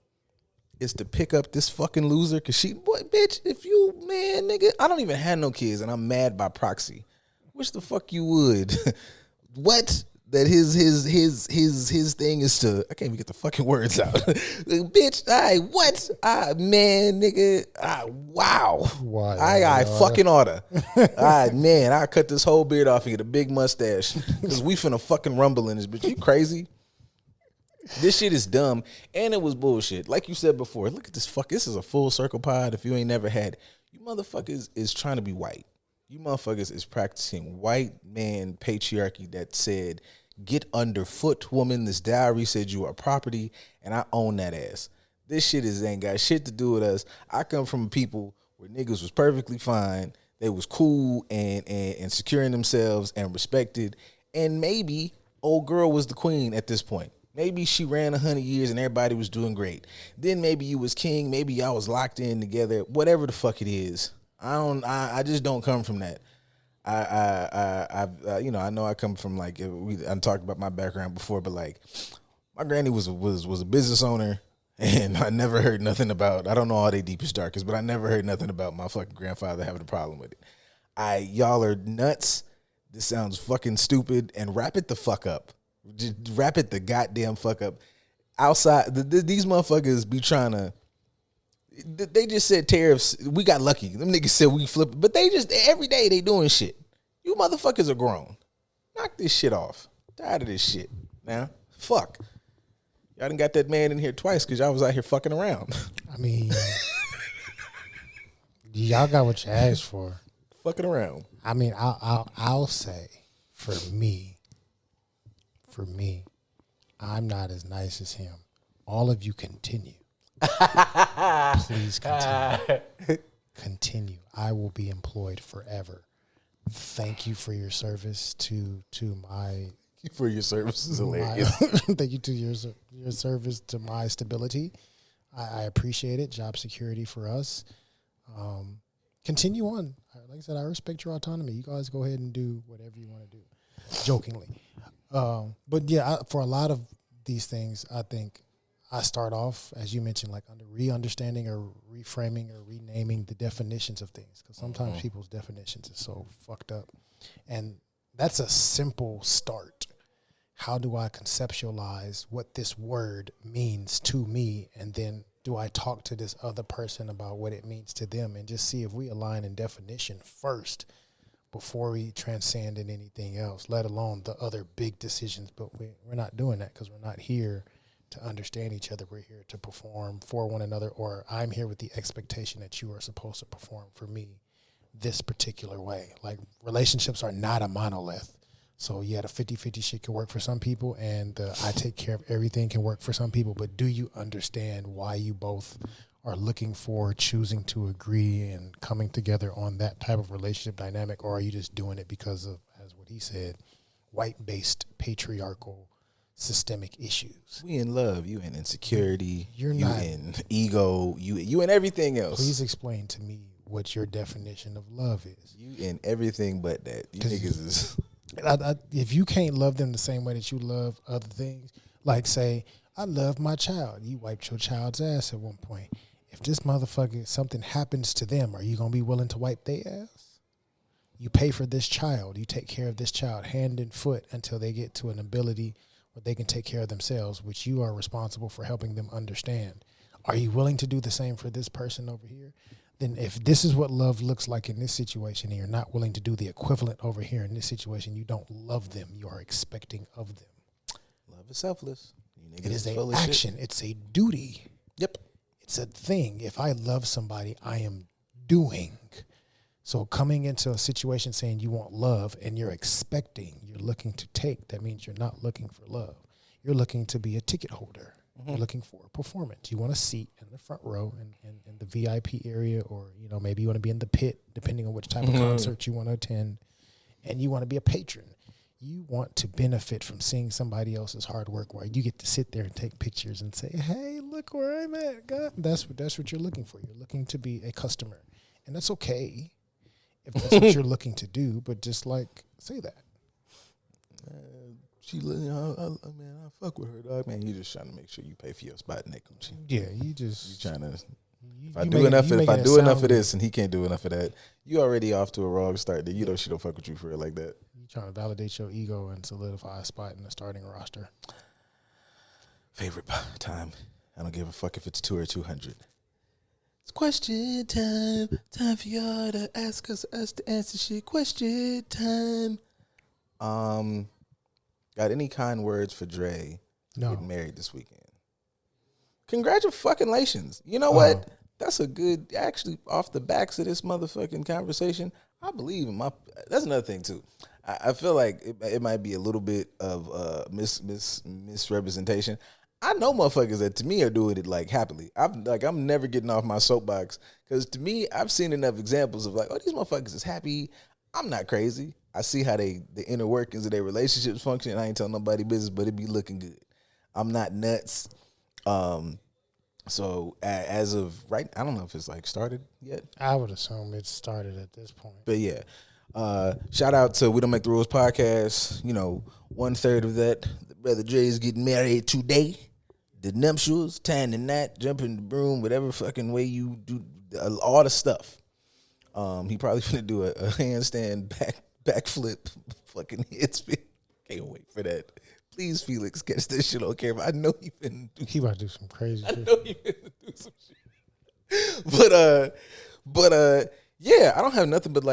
is to pick up this fucking loser? Cause bitch, if you, man, nigga, I don't even have no kids and I'm mad by proxy. Wish the fuck you would. What? That his thing is to, I can't even get the fucking words out. Bitch, what? Man, nigga, wow. I fucking order. Man, I cut this whole beard off and get a big mustache because we finna fucking rumble in this bitch. You crazy? This shit is dumb and it was bullshit. Like you said before, look at this this is a full circle pod. If you ain't never had, you motherfuckers is trying to be white. You motherfuckers is practicing white man patriarchy that said, get underfoot, woman. This dowry said you are property, and I own that ass. This shit ain't got shit to do with us. I come from people where niggas was perfectly fine. They was cool and securing themselves and respected. And maybe old girl was the queen at this point. Maybe she ran 100 years and everybody was doing great. Then maybe you was king. Maybe y'all was locked in together. Whatever the fuck it is, I just don't come from that. I know I come from like I talked about my background before, but like my granny was a business owner, and I never heard nothing about. I don't know all they deepest darkest, but I never heard nothing about my fucking grandfather having a problem with it. Y'all are nuts. This sounds fucking stupid, and wrap it the fuck up. Just wrap it the goddamn fuck up. Outside, these motherfuckers be trying to. They just said tariffs. We got lucky. Them niggas said we flipped, but they just every day they doing shit. You motherfuckers are grown. Knock this shit off. Tired of this shit. Now, fuck. Y'all done got that man in here twice because y'all was out here fucking around. I mean, y'all got what you asked for. Fucking around. I mean, I'll say for me, I'm not as nice as him. All of you continue. Please continue. Continue. I will be employed forever. Thank you for your service to my. For your service is hilarious. Thank you to your service to my stability. I appreciate it. Job security for us. Continue on. Like I said, I respect your autonomy. You guys go ahead and do whatever you want to do. Jokingly. But yeah, for a lot of these things, I think I start off, as you mentioned, like under re-understanding or reframing or renaming the definitions of things. Because sometimes people's definitions is so fucked up. And that's a simple start. How do I conceptualize what this word means to me? And then do I talk to this other person about what it means to them? And just see if we align in definition first before we transcend in anything else, let alone the other big decisions. But we're not doing that because we're not here to understand each other. We're here to perform for one another, or I'm here with the expectation that you are supposed to perform for me this particular way. Like, relationships are not a monolith. So yeah, the 50-50 shit can work for some people, and I take care of everything can work for some people. But do you understand why you both are looking for, choosing to agree and coming together on that type of relationship dynamic? Or are you just doing it because of, as what he said, white-based patriarchal systemic issues? We in love. You in insecurity. You're you not in ego. You in everything else. Please explain to me what your definition of love is. You in everything but that. You niggas is. If you can't love them the same way that you love other things, like say, I love my child. You wiped your child's ass at one point. If this motherfucker, something happens to them, are you going to be willing to wipe their ass? You pay for this child. You take care of this child hand and foot until they get to an ability where they can take care of themselves, which you are responsible for helping them understand. Are you willing to do the same for this person over here? Then if this is what love looks like in this situation and you're not willing to do the equivalent over here in this situation, you don't love them. You are expecting of them. Love is selfless. You It is an action. Shit. It's a duty. Yep. It's a thing. If I love somebody, I am doing. So coming into a situation saying you want love and you're expecting, you're looking to take, that means you're not looking for love. You're looking to be a ticket holder. Mm-hmm. You're looking for a performance. You want a seat in the front row and in the VIP area, or maybe you want to be in the pit, depending on which type of concert you want to attend, and you want to be a patron. You want to benefit from seeing somebody else's hard work, where you get to sit there and take pictures and say, "Hey, look where I'm at." God, that's what you're looking for. You're looking to be a customer, and that's okay if that's what you're looking to do. But just like say that. She, man, I fuck with her, dog. Man, you just trying to make sure you pay for your spot in that Gucci. Yeah, you trying to. If I do enough of this, and he can't do enough of that, you already off to a wrong start. That she don't fuck with you for it like that. You trying to validate your ego and solidify a spot in the starting roster. Favorite time. I don't give a fuck if it's 2 or 200. It's question time. Time for y'all to ask us to answer shit. Question time. Got any kind words for Dre getting married this weekend? Congratulations. You know what? That's a good, actually, off the backs of this motherfucking conversation, I believe in that's another thing too. I feel like it might be a little bit of misrepresentation. I know motherfuckers that to me are doing it like happily. I'm never getting off my soapbox, because to me, I've seen enough examples of like, oh, these motherfuckers is happy. I'm not crazy. I see how the inner workings of their relationships function. I ain't telling nobody business, but it be looking good. I'm not nuts. So as of right, I don't know if it's like started yet. I would assume it started at this point. But yeah, shout out to We Don't Make the Rules podcast. 1/3 of that, Brother Dre is getting married today. The nuptials, tying the knot, jumping the broom, whatever fucking way you do, all the stuff. He probably gonna do a handstand backflip, fucking head spin. Can't wait for that. Please, Felix, catch this shit on camera. I know you finna do. He about to do some crazy shit. I know you finna do some shit. But yeah, I don't have nothing but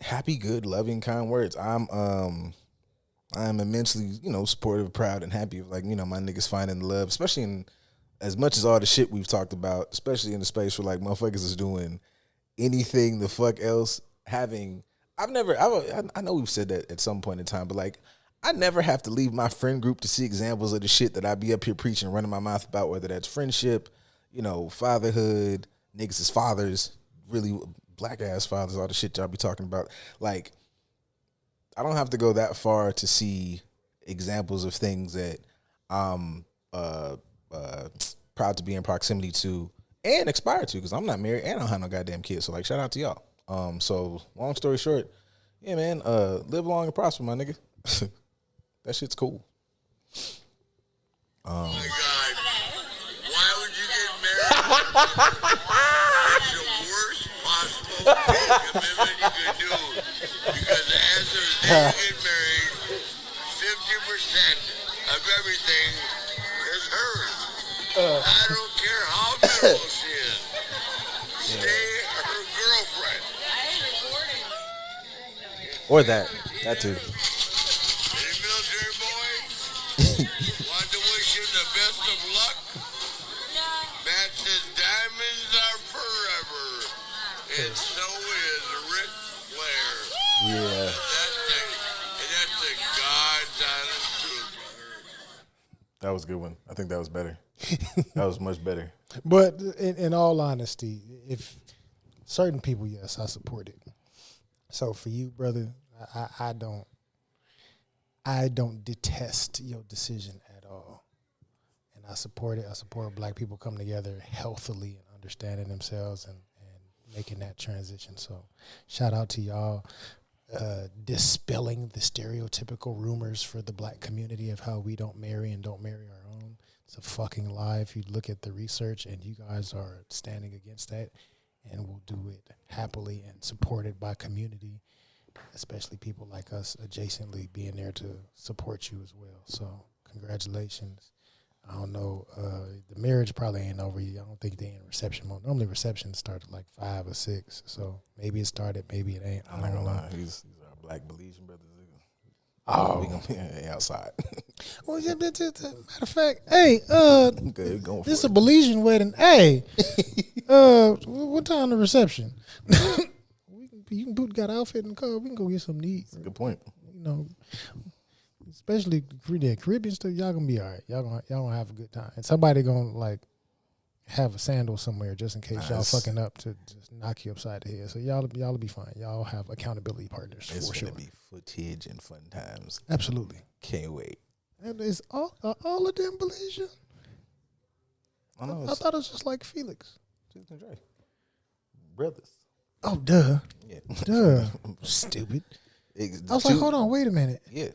happy, good, loving, kind words. I'm immensely, supportive, proud, and happy of my niggas finding the love, especially in as much as all the shit we've talked about, especially in the space where motherfuckers is doing anything the fuck else. I know we've said that at some point in time, but I never have to leave my friend group to see examples of the shit that I be up here preaching, running my mouth about, whether that's friendship, fatherhood, niggas as fathers, really black ass fathers, all the shit y'all be talking about. I don't have to go that far to see examples of things that I'm proud to be in proximity to and aspire to, because I'm not married and I don't have no goddamn kids. So shout out to y'all. So long story short, yeah, man, live long and prosper, my nigga. That shit's cool. Oh my God. Why would you get married? It's the worst possible commitment you could do. Because as of the day you get married, 50% of everything is hers. I don't care how beautiful she is. Stay her girlfriend. Or that too. Any military boy? Want to wish him the best of luck? Matt says diamonds are forever. And so is Ric Flair. Yeah. That's the God's honest truth, brother. That was a good one. I think that was better. That was much better. But in all honesty, if certain people, yes, I support it. So for you, brother, I don't detest your decision at all. And I support it. I support black people coming together healthily and understanding themselves and making that transition. So shout out to y'all dispelling the stereotypical rumors for the black community of how we don't marry and don't marry our own. It's a fucking lie if you look at the research, and you guys are standing against that, and will do it happily and supported by community, especially people like us adjacently being there to support you as well. So congratulations. I don't know. The marriage probably ain't over yet. I don't think they in reception mode. Normally receptions start at 5 or 6. So maybe it started, maybe it ain't. I'm not gonna lie. He's our black Belizean brothers. Oh, we gonna be outside. Well, yeah, matter of fact, hey, Okay, going for this is a it. Belizean wedding. Hey, what time the reception? You can got an outfit in the car. We can go get something to eat. Good point. Especially the Caribbean stuff. Y'all gonna be all right. Y'all gonna have a good time. And somebody gonna have a sandal somewhere just in case y'all fucking up to just knock you upside the head. So y'all be fine. Y'all have accountability partners It's for sure. gonna be footage and fun times. Absolutely. Can't wait. And is all of them Belizean? I know. I thought it was just like Felix. Brothers. Oh, duh. Yeah. Duh. Stupid. I was like, hold on, wait a minute. Yeah.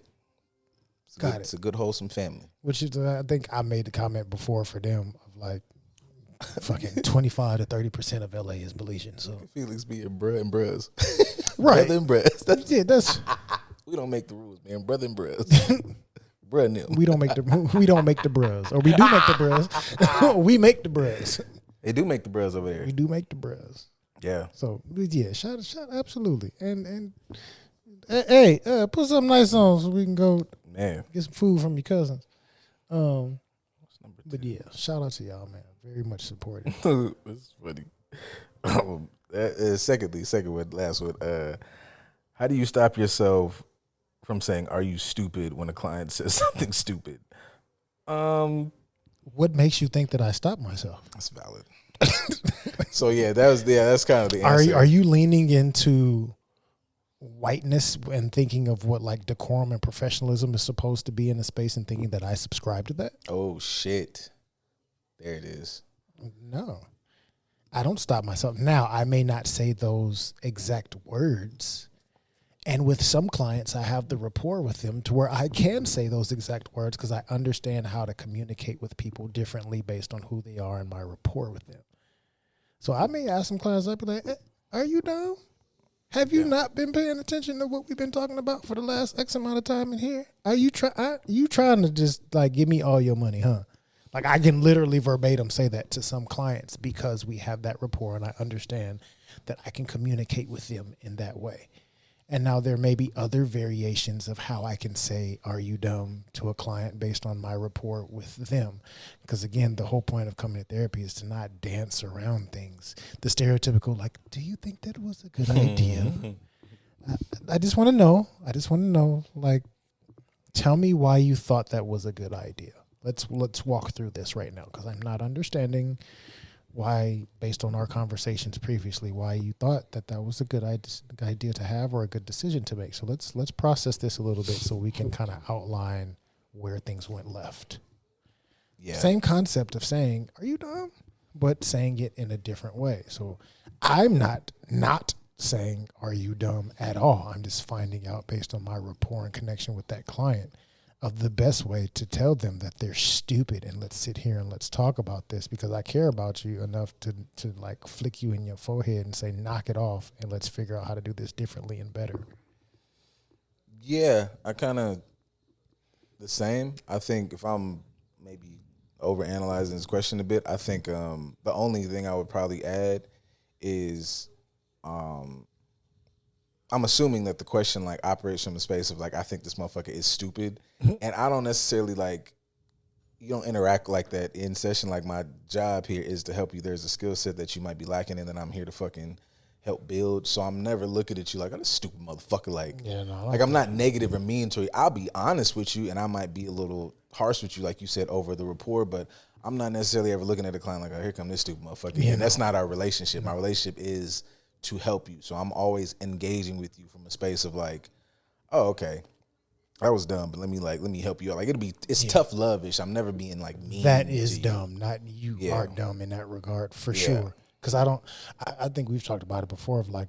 Got it. It's a good, wholesome family. Which is, I think I made the comment before for them of fucking 25 to 30% of LA is Belizean. So Felix being bruh and bros. right. Brother and bros. That's We don't make the rules, man. Brother and bros. Bruh and them. we don't make the bros. Or we do make the bros. We make the bros. They do make the bros over there. We do make the bros. Yeah. So yeah, shout absolutely. And hey, put something nice on so we can go get some food from your cousins. But yeah, shout out to y'all, man. Very much supported. That's funny. Second one, last one. How do you stop yourself from saying "Are you stupid" when a client says something stupid? What makes you think that I stopped myself? That's valid. So that's kind of the answer. Are you leaning into whiteness and thinking of what like decorum and professionalism is supposed to be in a space and thinking that I subscribe to that? Oh shit. There it is. No. I don't stop myself. Now, I may not say those exact words. And with some clients, I have the rapport with them to where I can say those exact words because I understand how to communicate with people differently based on who they are and my rapport with them. So I may ask some clients, I'd be like, are you dumb? Have you not been paying attention to what we've been talking about for the last X amount of time in here? Are you trying to just like give me all your money, huh? Like I can literally verbatim say that to some clients because we have that rapport and I understand that I can communicate with them in that way. And now there may be other variations of how I can say, are you dumb to a client based on my rapport with them? Because again, the whole point of coming to therapy is to not dance around things. The stereotypical, like, do you think that was a good idea? I just want to know, like, tell me why you thought that was a good idea. Let's walk through this right now because I'm not understanding why, based on our conversations previously, why you thought that was a good idea to have or a good decision to make. So let's process this a little bit so we can kind of outline where things went left. Yeah. Same concept of saying, are you dumb? But saying it in a different way. So I'm not saying, are you dumb at all? I'm just finding out based on my rapport and connection with that client of the best way to tell them that they're stupid and let's sit here and let's talk about this because I care about you enough to like flick you in your forehead and say, knock it off and let's figure out how to do this differently and better. Yeah, I kind of the same. I think if I'm maybe overanalyzing this question a bit, I think the only thing I would probably add is I'm assuming that the question like operates from the space of like I think this motherfucker is stupid, and I don't necessarily like you don't interact like that in session. Like my job here is to help you. There's a skill set that you might be lacking, and then I'm here to fucking help build. So I'm never looking at you like, oh, this stupid motherfucker. Like, like I'm not negative or mean to you. I'll be honest with you, and I might be a little harsh with you, like you said, over the rapport. But I'm not necessarily ever looking at a client like, oh, here come this stupid motherfucker. Yeah, and that's not our relationship. My relationship is to help you. So I'm always engaging with you from a space of like, oh, okay, that was dumb, but let me help you out. Like it's tough love-ish. I'm never being like mean. That is dumb. Not you are dumb in that regard for sure. Because I think we've talked about it before of like,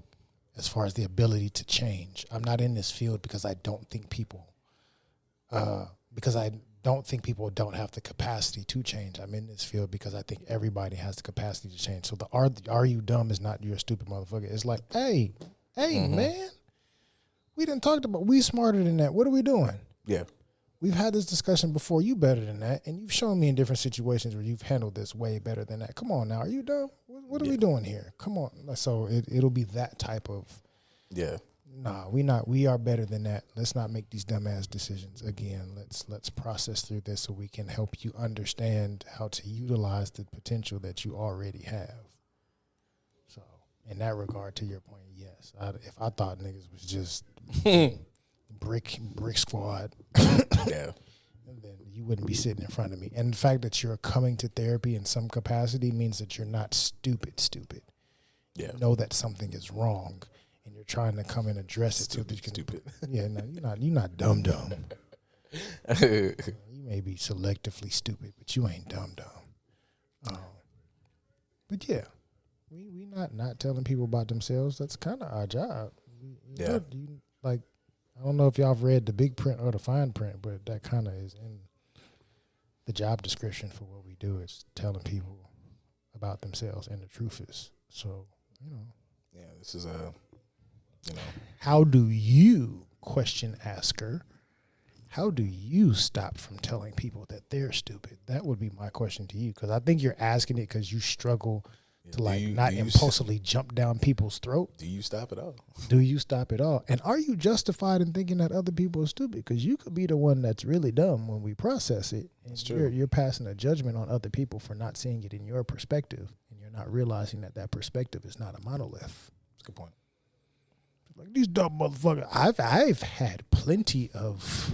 as far as the ability to change. I'm not in this field because I don't think people, don't have the capacity to change. I'm in this field because I think everybody has the capacity to change. So the are you dumb is not you're a stupid motherfucker. It's like, hey, man, we done talked about we smarter than that. What are we doing? Yeah. We've had this discussion before. You better than that. And you've shown me in different situations where you've handled this way better than that. Come on now. Are you dumb? What are we doing here? Come on. So it'll be that type of. Yeah. Nah, we are better than that. Let's not make these dumbass decisions again. Let's process through this so we can help you understand how to utilize the potential that you already have. So in that regard, to your point, yes. If I thought niggas was just brick squad, yeah, then you wouldn't be sitting in front of me. And the fact that you're coming to therapy in some capacity means that you're not stupid. Yeah, you know that something is wrong. And you're trying to come and address it. Stupid. Yeah, no, you're not dumb. You may be selectively stupid, but you ain't dumb. But yeah, we not telling people about themselves. That's kind of our job. I don't know if y'all have read the big print or the fine print, but that kind of is in the job description for what we do. Is telling people about themselves, and the truth is. So, Yeah, this is how do you, question asker, how do you stop from telling people that they're stupid? That would be my question to you, because I think you're asking it because you struggle to not impulsively jump down people's throat. Do you stop it all? Do you stop it all? And are you justified in thinking that other people are stupid? Because you could be the one that's really dumb when we process it. And that's true. You're passing a judgment on other people for not seeing it in your perspective, and you're not realizing that perspective is not a monolith. That's a good point. Like these dumb motherfuckers. I've had plenty of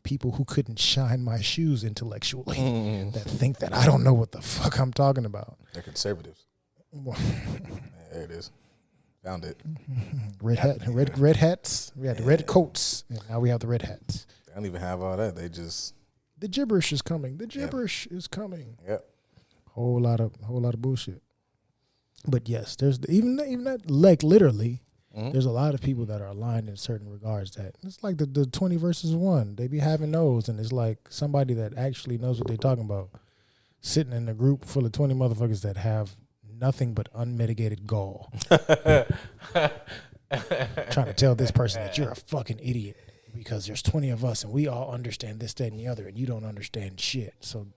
people who couldn't shine my shoes intellectually that think that I don't know what the fuck I'm talking about. They're conservatives. There it is. Found it. Red hats. We had the red coats, and now we have the red hats. They don't even have all that. They just The gibberish is coming. The gibberish is coming. Yep. Whole lot of bullshit. But yes, there's even that, like, literally. There's a lot of people that are aligned in certain regards. That it's like the 20 versus 1. They be having those, and it's like somebody that actually knows what they're talking about, sitting in a group full of 20 motherfuckers that have nothing but unmitigated gall, trying to tell this person that you're a fucking idiot because there's 20 of us and we all understand this, that, and the other, and you don't understand shit. So,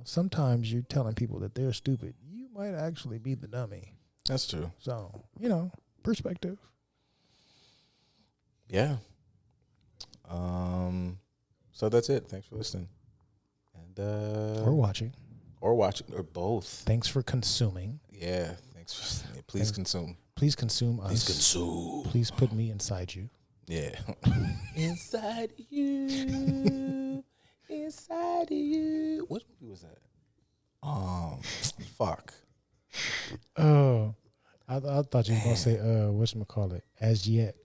sometimes you're telling people that they're stupid. You might actually be the dummy. That's true. So, perspective. Yeah. So that's it. Thanks for listening. And Or watching. Or both. Thanks for consuming. Yeah. Thanks for please consume. Please consume us. Please consume. Please put me inside you. Yeah. Inside you. Inside you. What movie was that? Fuck. Oh. I thought you were gonna say whatchamacallit, As Yet.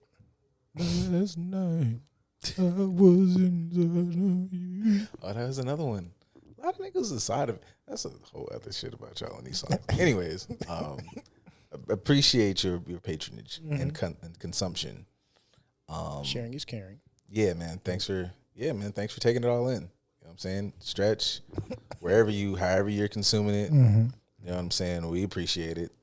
Last night I was inside of you. Oh, that was another one. A lot of niggas inside of it. That's a whole other shit about y'all and these songs. Anyways, appreciate your patronage and consumption. Sharing is caring. Yeah, man. Thanks for taking it all in. You know what I'm saying? Stretch. However you're consuming it. You know what I'm saying? We appreciate it.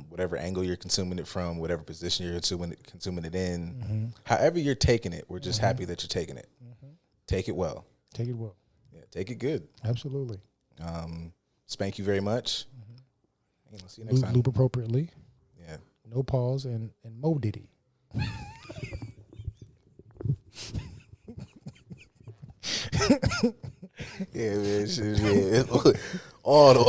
Whatever angle you're consuming it from, whatever position you're consuming it in, however you're taking it, we're just happy that you're taking it. Take it well. Take it well. Yeah, take it good. Absolutely. Spank you very much. See you next time. Loop appropriately. Yeah. No pause and Mo Diddy. Yeah, man. All the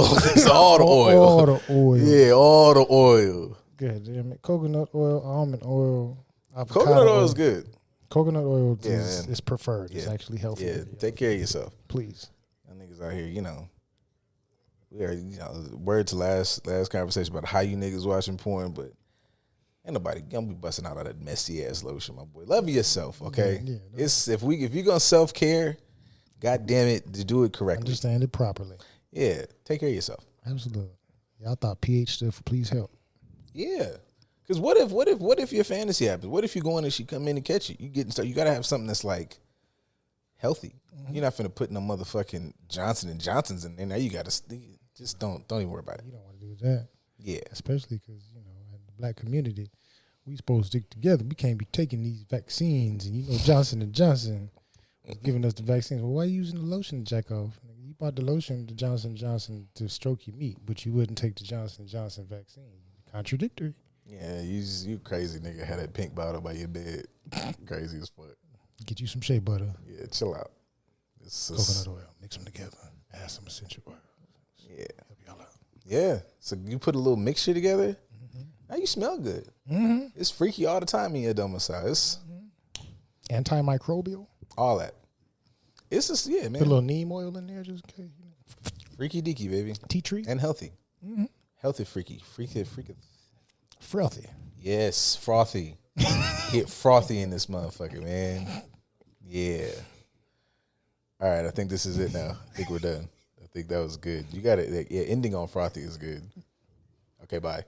oil. All the oil. Yeah, all the oil. Good damn it. Coconut oil, almond oil, avocado Coconut oil is good. Coconut oil Yeah, is preferred. Yeah. It's actually healthy. Yeah, take care of yourself. Please. Y'all niggas out here, we are, word to last conversation about how you niggas watching porn, but ain't nobody gonna be busting out that messy ass lotion, my boy. Love yourself, okay? Yeah, it's if you're gonna self care, god damn it, to do it correctly. Understand it properly. Yeah, take care of yourself. Absolutely. Y'all thought PH stood for please help. Yeah, because what if your fantasy happens? What if you go in and she come in and catch you? You gotta have something that's like healthy. You're not finna put no motherfucking Johnson and Johnsons in there. Now you gotta just don't even worry about it. You don't want to do that. Yeah, especially because in the black community, we supposed to stick together. We can't be taking these vaccines, and Johnson and Johnson was giving us the vaccines. Well, why are you using the lotion to jack off? You bought the lotion to Johnson & Johnson to stroke your meat, but you wouldn't take the Johnson & Johnson vaccine. Contradictory. Yeah, you crazy nigga had that pink bottle by your bed. Crazy as fuck. Get you some shea butter. Yeah, chill out. Coconut oil. Mix them together. Add some essential oil. Yeah. Help y'all out. Yeah. So you put a little mixture together. Now you smell good. It's freaky all the time in your domicile. It's antimicrobial. All that. It's just, yeah, man. Put a little neem oil in there just in case. Freaky deaky, baby. Tea tree. And healthy. Healthy freaky. Freaky. Frothy. Yes, frothy. Get frothy in this motherfucker, man. Yeah. All right, I think this is it now. I think we're done. I think that was good. You got it. Yeah, ending on frothy is good. Okay, bye.